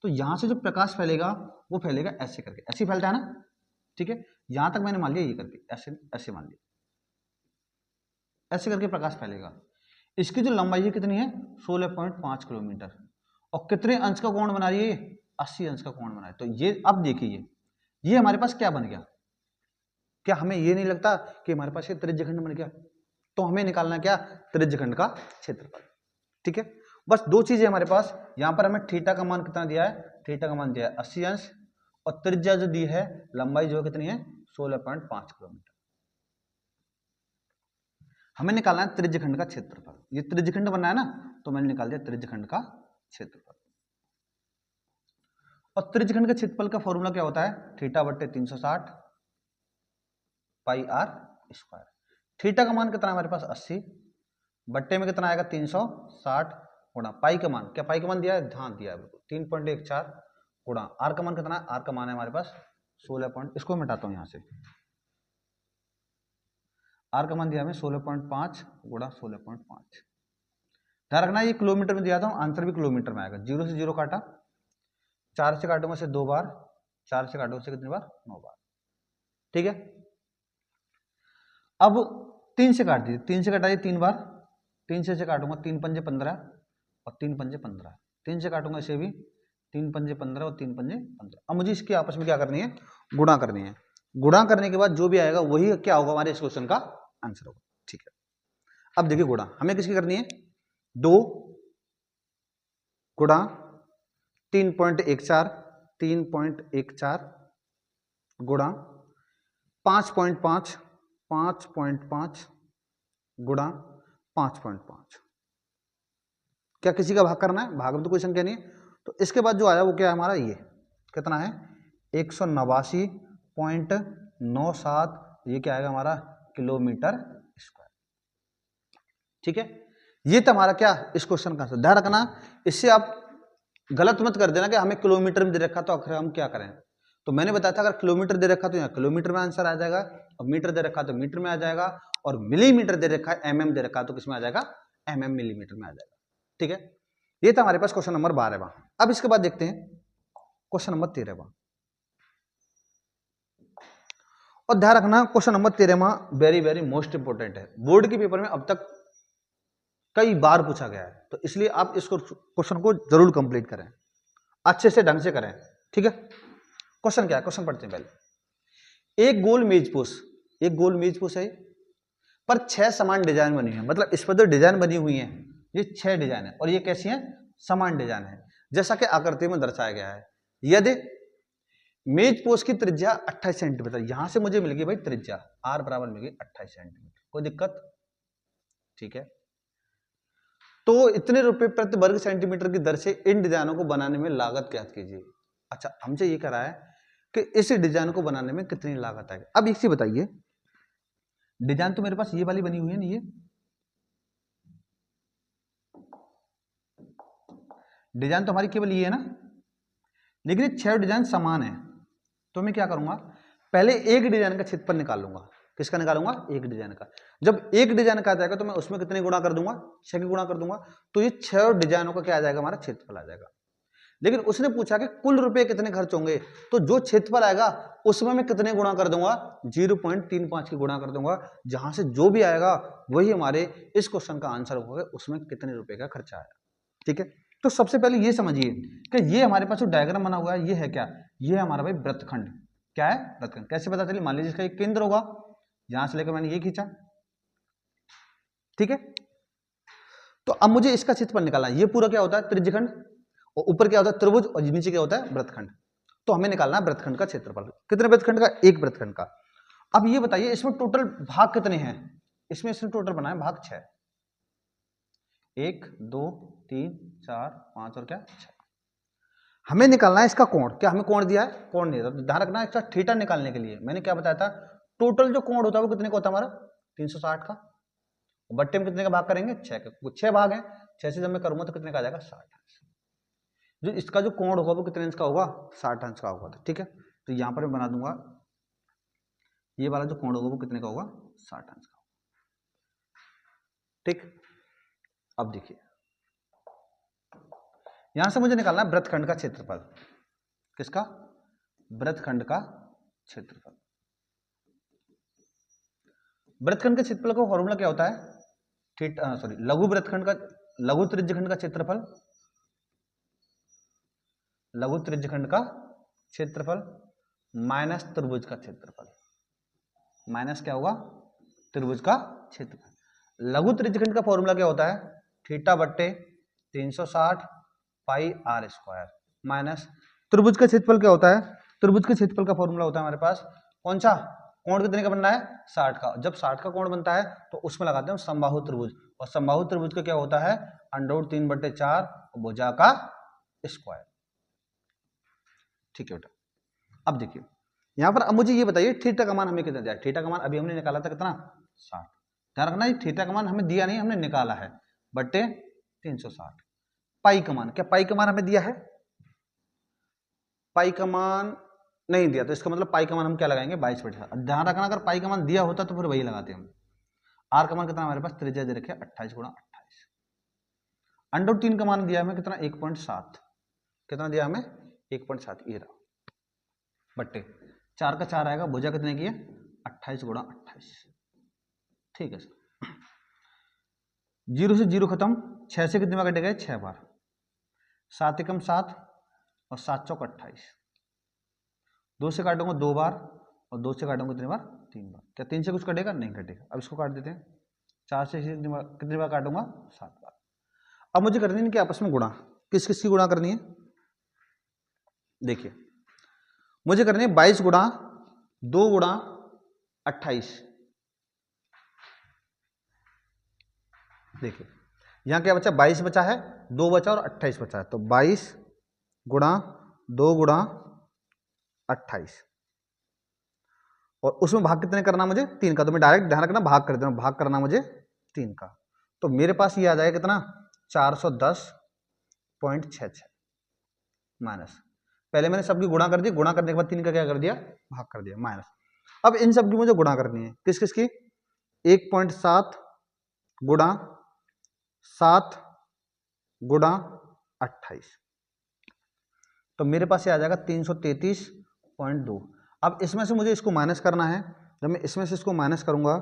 तो यहां से जो प्रकाश फैलेगा वो फैलेगा ऐसे करके, ऐसे फैलता है ना, ठीक है। यहां तक मैंने मान लिया ये करके, ऐसे ऐसे मान लिया, ऐसे करके प्रकाश फैलेगा। इसकी जो लंबाई है कितनी है 16.5 किलोमीटर, और कितने अंश का कोण बना रही है, 80 अंश का कोण बना है। तो ये अब देखिए ये हमारे पास क्या बन गया, क्या हमें ये नहीं लगता कि हमारे पास ये त्रिज्यखंड बन गया? तो हमें निकालना क्या? त्रिज्यखंड का क्षेत्रफल। ठीक है, बस दो चीजें हमारे पास। यहां पर हमें थीटा का मान कितना दिया है? थीटा का मान दिया है 80 अंश, और त्रिज्या जो दी है, लंबाई जो कितनी है? 16.5 किलोमीटर। हमें निकालना है त्रिज्यखंड का क्षेत्रफल। ये त्रिज्यखंड बनना है ना, तो मैंने निकाल दिया त्रिज्यखंड का क्षेत्रफल। और त्रिज्यखंड के क्षेत्रफल का फॉर्मूला क्या होता है? थीटा बट्टे 360 पाई आर स्क्वायर। थीटा का मान कितना है हमारे पास? 80, बट्टे में कितना आएगा? 360 गुणा पाई का मान, क्या पाई का मान दिया है? ध्यान दिया है बिल्कुल, 3.14 गुणा आर का मान कितना है? आर का मान है हमारे पास 16 इसको मिटाता हूं यहां से। आर का मान दिया हमें 16.5 गुणा 16.5। ध्यान रखना ये किलोमीटर में दिया था, आंसर भी किलोमीटर में आएगा। 0 से 0 काटा, 4 से काटूंगा से 2 बार, 4 से काटूंगा से कितनी बार? 9 बार। ठीक है, अब 3 से काट दीजिए, 3 से कटाइए 3 बार, 3 से काटूंगा 3 पंजे 15 और 3 पंजे 15, 3 से काटूंगा इसे भी, 3 पंजे 15 और 3 पंजे 15। अब मुझे इसके आपस में क्या करनी है? गुणा करनी है। गुणा करने के बाद जो भी आएगा वही क्या होगा? हमारे इस क्वेश्चन का आंसर होगा। ठीक है, अब देखिए गुणा हमें किसकी करनी है? 2 गुणा 3.14, 3.14 गुणा 5.5, 5.5 गुणा 5.5। क्या किसी का भाग करना है? भाग में तो कोई संख्या नहीं है, तो इसके बाद जो आया वो क्या है हमारा? ये कितना है? 189.97, ये क्या आएगा हमारा? Kilometre square. ठीक है, ये तो हमारा क्या इस क्वेश्चन का आंसर। ध्यान रखना, इससे आप गलत मत कर देना कि हमें किलोमीटर में दे रखा तो आखिर हम क्या करें। तो मैंने बताया था अगर किलोमीटर दे रखा तो यहाँ किलोमीटर में आंसर आ जाएगा, और मीटर दे रखा तो मीटर में आ जाएगा, और मिलीमीटर दे रखा है, एमएम दे रखा तो किसमें आ जाएगा? एमएम मिलीमीटर में आ जाएगा। ठीक है, ये था हमारे पास क्वेश्चन नंबर 12वां। अब इसके बाद देखते हैं क्वेश्चन नंबर 13वां। और ध्यान रखना क्वेश्चन नंबर 13वां वेरी वेरी मोस्ट इंपोर्टेंट है, बोर्ड के पेपर में अब तक कई बार पूछा गया है, तो इसलिए आप इस क्वेश्चन को जरूर कंप्लीट करें, अच्छे से ढंग से करें। ठीक है, क्वेश्चन क्या है? क्वेश्चन पढ़ते हैं पहले। एक गोल मेज पोस्ट है, पर 6 समान डिजाइन बनी है। मतलब इस पर जो डिजाइन बनी हुई है ये 6 डिजाइन है, और ये कैसी है? समान डिजाइन है, जैसा कि आकृति में दर्शाया गया है। यदि मेज पोस्ट की त्रिज्या 28 सेंटीमीटर, यहां से मुझे मिल गई भाई त्रिज्या आर बराबर मिल गई 28 सेंटीमीटर, कोई दिक्कत? ठीक है, तो इतने रुपए प्रति वर्ग सेंटीमीटर की दर से इन डिजाइनों को बनाने में लागत ज्ञात कीजिए। अच्छा, हमसे ये करा है कि इस डिजाइन को बनाने में कितनी लागत आएगी। अब इसे बताइए, डिजाइन तो मेरे पास ये वाली बनी हुई है ना, ये डिजाइन तो हमारी केवल ये है ना, लेकिन ये 6 डिजाइन समान है। तो मैं क्या करूंगा? पहले एक डिजाइन का क्षेत्रफल निकाल लूंगा। किसका निकालूंगा? एक डिजाइन का। जब एक डिजाइन का आ जाएगा तो मैं उसमें कितने गुणा कर दूंगा? 6 की गुणा कर दूंगा, तो ये 6 डिजाइनों का क्या आ जाएगा? हमारा क्षेत्रफल आ जाएगा। लेकिन उसने पूछा कि कुल रुपए कितने खर्च होंगे, तो जो क्षेत्रफल आएगा उसमें मैं कितने गुणा कर दूंगा? 0.35 की गुणा कर दूंगा। जहां से जो भी आएगा वही हमारे इस क्वेश्चन का आंसर होगा, उसमें कितने रुपए का खर्चा आया। ठीक है, तो सबसे पहले ये समझिए कि ये हमारे पास जो डायग्राम बना हुआ है ये है क्या? ये है हमारा भाई वृत्तखंड। क्या है? वृत्तखंड। कैसे पता चले? मान लीजिए इसका एक केंद्र होगा, यहां से लेकर मैंने ये खींचा। ठीक है, तो अब मुझे इसका क्षेत्रफल निकालना है। ये पूरा क्या होता है? त्रिज्यखंड, और ऊपर क्या होता है? त्रिभुज, और नीचे क्या होता है? वृत्तखंड। तो हमें निकालना है वृत्तखंड का क्षेत्रफल। कितने वृत्तखंड का? एक वृत्तखंड का। अब ये बताइए इसमें टोटल भाग कितने हैं? इसमें टोटल बना है भाग 6। 1 2 3 4 5 और क्या 6। हमें निकालना है इसका कोण। क्या हमें कोण दिया है? कोण नहीं दिया। ध्यान रखना इसका थीटा निकालने के लिए मैंने क्या बताया था? टोटल जो कोण होता है वो कितने का होता है हमारा? 360 का। बट्टे में कितने का भाग करेंगे? 6 का। 6 भाग है, 6 से जब मैं करूंगा तो कितने का आ जाएगा? 60 अंश। जो इसका जो कोण होगा वो कितने अंश का होगा? 60 अंश का होगा। ठीक है, तो यहां पर मैं बना दूंगा ये वाला जो कोण होगा वो कितने का होगा? 60 अंश का। ठीक, अब देखिए यहां से मुझे निकालना है वृत्तखंड का क्षेत्रफल। किसका? वृत्तखंड का क्षेत्रफल। वृत्तखंड के क्षेत्रफल का फॉर्मूला क्या होता है? लघु वृत्तखंड का, लघु त्रिज्यखंड का क्षेत्रफल, लघु त्रिज्यखंड का क्षेत्रफल माइनस त्रिभुज का क्षेत्रफल। माइनस क्या होगा, त्रिभुज का क्षेत्रफल। लघु त्रिज्यखंड का फॉर्मूला क्या होता है, थीटा बट्टे 360 पाई आर स्क्वायर माइनस त्रिभुज का क्षेत्रफल क्या होता है, त्रिभुज के क्षेत्रफल का फॉर्मूला होता है हमारे पास कौन सा, कोण कितने का बनना है, 60 का। जब 60 का कोण बनता है तो उसमें लगाते हैं समबाहु त्रिभुज, और समबाहु त्रिभुज का क्या होता है, √3/4 भुजा का स्क्वायर। ठीक है बेटा, अब देखिए यहां पर, अब मुझे ये बताइए थीटा का मान हमें कितना दिया, थीटा का मान अभी हमने निकाला था कितना, 60। ध्यान रखना ये थीटा का मान हमें दिया नहीं, हमने निकाला है, बट्टे 360। पाई का मान, क्या पाई का मान हमें दिया है, पाई का मान नहीं दिया, तो इसका मतलब पाई का मान हम क्या लगाएंगे, 22/7। ध्यान रखना अगर पाई का मान दिया होता तो फिर वही लगाते हम। आर का मान कितना हमारे पास, त्रिज्या दे रखे 28 × 28। √3 का मान दिया हमें कितना, 1.7। कितना दिया हमें, 1.7, ये रहा, बट्टे 4 का 4 आएगा, भुजा कितने की है, 28 × 28। ठीक है सर, 0 से 0 खत्म, 6 से कितनी बार कटे गए, 6 बार, 7 एकम 7 और 7 चौक 28। 2 से काटूंगा 2 बार और 2 से काटूंगा कितनी बार, 3 बार। क्या 3 से कुछ कटेगा, नहीं कटेगा। अब इसको काट देते हैं, 4 से कितनी बार काटूंगा, 7 बार। अब मुझे करनी है इनके आपस में गुणा, किस किस की गुणा करनी है, देखिए मुझे करनी है 22 गुणा 2 गुणा 28। देखिए यहां क्या बचा, 22 बचा है, 2 बचा और 28 बचा है, तो 22 गुणा 2 गुणा 28, और उसमें भाग कितने करना मुझे, 3 का। तो मैं डायरेक्ट ध्यान रखना भाग कर देता हूं, भाग करना मुझे 3 का, तो मेरे पास ये आ जाएगा कितना, 410.66 माइनस, पहले मैंने सबकी गुणा कर दी, गुणा करने के बाद 3 का क्या कर दिया, भाग कर दिया, माइनस। अब इन सब की मुझे गुणा करनी है, किस किस की, 1.7 गुणा 7 गुणा 28, तो मेरे पास ये आ जाएगा 333.2। अब इसमें से मुझे इसको माइनस करना है, जब मैं इसमें से इसको माइनस करूंगा,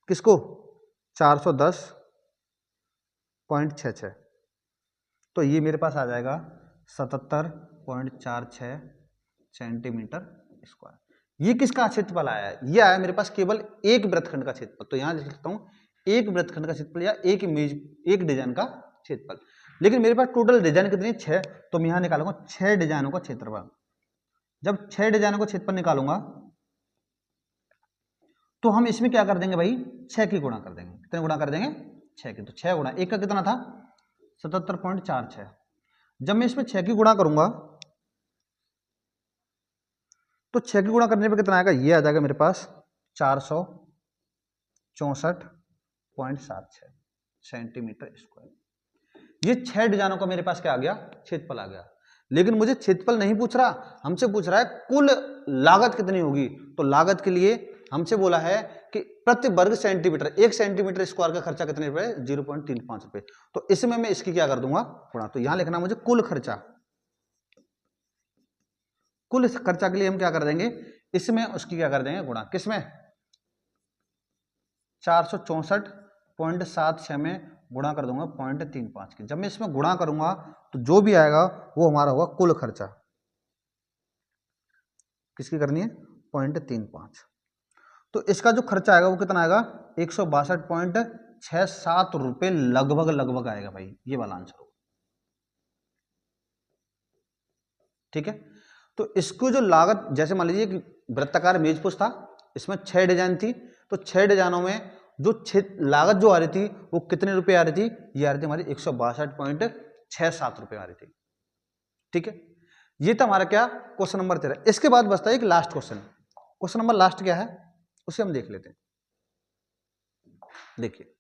किसको, 410.66, तो ये मेरे पास आ जाएगा 77.46 सेंटीमीटर स्क्वायर। ये किसका क्षेत्रफल आया है, ये आया मेरे पास केवल एक वृत्तखंड का क्षेत्रफल। तो यहां लिख सकता हूं एक वृत्तखंड का क्षेत्रफल या एक इमेज, एक डिजाइन का क्षेत्रफल। लेकिन मेरे पास टोटल डिजाइन कितनी है, 6, तो मैं यहां निकालूंगा 6 डिजाइनों का क्षेत्रफल। जब 6 डिजाइनों का क्षेत्रफल निकालूंगा तो हम इसमें क्या कर देंगे भाई, 6 की गुणा कर देंगे। कितने गुणा कर देंगे, 6 की। तो 6 गुणा 1 का कितना था, 77.46। जब मैं इसमें 6 की गुणा करूंगा तो 6 की गुणा करने पे कितना आएगा, ये आ जाएगा मेरे पास 464.76 सेंटीमीटर स्क्वायर। ये 6 डिजाइनों का मेरे पास क्या आ गया, क्षेत्रफल आ गया। लेकिन मुझे क्षेत्रफल नहीं पूछ रहा, हमसे पूछ रहा है कुल लागत कितनी होगी। तो लागत के लिए हमसे बोला है कि प्रति वर्ग सेंटीमीटर, 1 सेंटीमीटर स्क्वायर का खर्चा कितने रुपए, 0.35 रुपए। तो इसमें मैं इसकी क्या कर दूंगा, गुणा। तो यहां लिखना मुझे कुल खर्चा, कुल खर्चा के लिए हम क्या कर देंगे, इसमें उसकी क्या कर देंगे गुणा, किसमें, 464.76 में गुणा कर दूंगा 0.35 की। जब मैं इसमें गुणा करूंगा तो जो भी आएगा वो हमारा होगा कुल खर्चा। किसकी करनी है, 0.35। तो इसका जो खर्चा आएगा वो कितना आएगा, 162.67 रुपए लगभग लगभग आएगा भाई, ये वाला आंसर होगा। ठीक है, तो इसको जो लागत, जैसे मान लीजिए कि वृत्ताकार मेजपोश था, इसमें 6 डिजाइन थी, तो 6 डिजाइनों में जो लागत जो आ रही थी वो कितने रुपए आ रही थी, ये आ रही थी हमारी 162.67 रुपए आ रही थी। ठीक है, ये था हमारा क्या, क्वेश्चन नंबर 13। इसके बाद बचता है एक last question. Question number last क्या है उसे हम देख लेते हैं। देखिए,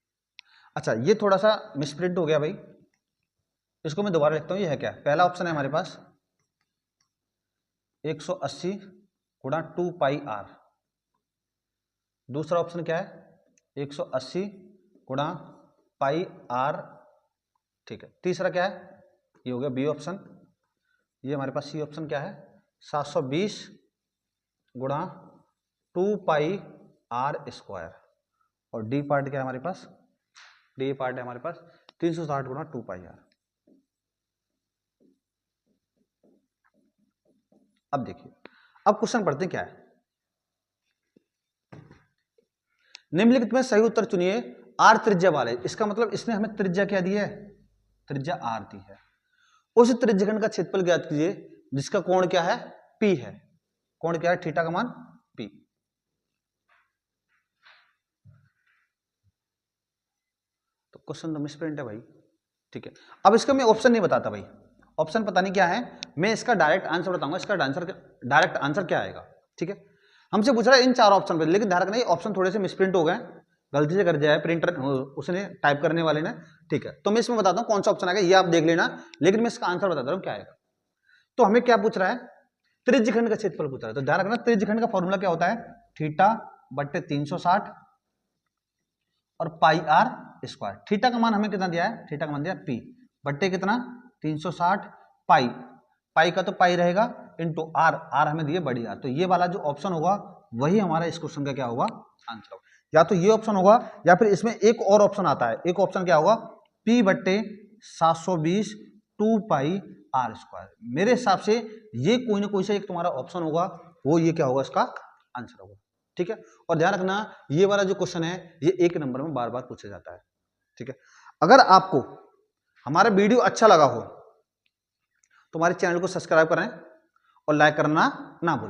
अच्छा ये थोड़ा सा मिसप्रिंट हो गया भाई, इसको मैं दोबारा लिखता हूं। ये है क्या, पहला ऑप्शन है हमारे पास 180 गुणा 2 पाई आर। दूसरा ऑप्शन क्या है, 180 गुणा पाई आर। ठीक है, तीसरा क्या है, ये हो गया बी ऑप्शन। ये हमारे पास सी ऑप्शन क्या है, 720 गुणा 2 पाई आर स्क्वायर। और डी पार्ट क्या है हमारे पास, डी पार्ट है हमारे पास 360 गुणा 2 पाई आर। अब देखिए, अब क्वेश्चन पढ़ते हैं क्या है। निम्नलिखित में सही उत्तर चुनिए आर त्रिज्या वाले। इसका मतलब इसने हमें त्रिज्या क्या दी है, त्रिज्या आर दी है। उस त्रिज्यखंड का क्षेत्रफल ज्ञात कीजिए जिसका कोण क्या है, पी है। कोण क्या है, थीटा का मान पी। तो क्वेश्चन तो मिसप्रिंट है भाई, ठीक है। अब इसका मैं ऑप्शन नहीं बताता भाई, ऑप्शन पता नहीं क्या है, मैं इसका डायरेक्ट आंसर बताऊंगा। इसका डायरेक्ट आंसर क्या आएगा, ठीक है। हमसे पूछ रहा है इन चार ऑप्शन पे, लेकिन ध्यान रखना ये ऑप्शन थोड़े से मिसप्रिंट हो गए, गलती से कर दिया है प्रिंटर उसने, टाइप करने वाले ने, ठीक है। तो मैं इसमें बताता हूँ कौन सा ऑप्शन आएगा, ये आप देख लेना, लेकिन मैं इसका आंसर बता रहा हूँ क्या आएगा। तो हमें क्या पूछ रहा है, त्रिज्यखंड का क्षेत्रफल पूछ रहा है। तो ध्यान रखना त्रिज्यखंड का फॉर्मूला क्या होता है, थीटा बट्टे 360 और पाई आर स्क्वायर। थीटा का मान हमें कितना दिया है, थीटा का मान दिया पी बट्टे कितना 360 पाई, पाई का तो पाई रहेगा इनटू आर, आर हमें दिए बड़ी आर। तो ये वाला जो ऑप्शन होगा वही हमारा इस क्वेश्चन का क्या होगा, आंसर होगा। या तो ये ऑप्शन होगा या फिर इसमें एक और ऑप्शन आता है, एक ऑप्शन क्या होगा, पी बट्टे 720 2 पाई आर स्क्वायर। मेरे हिसाब से ये कोई ना कोई सा एक तुम्हारा ऑप्शन होगा, वो ये क्या होगा, इसका आंसर होगा, ठीक है। और ध्यान रखना ये वाला जो क्वेश्चन है ये एक नंबर में बार बार पूछा जाता है, ठीक है। अगर आपको हमारा वीडियो अच्छा लगा हो तो हमारे चैनल को सब्सक्राइब करें और लाइक करना ना भूलें।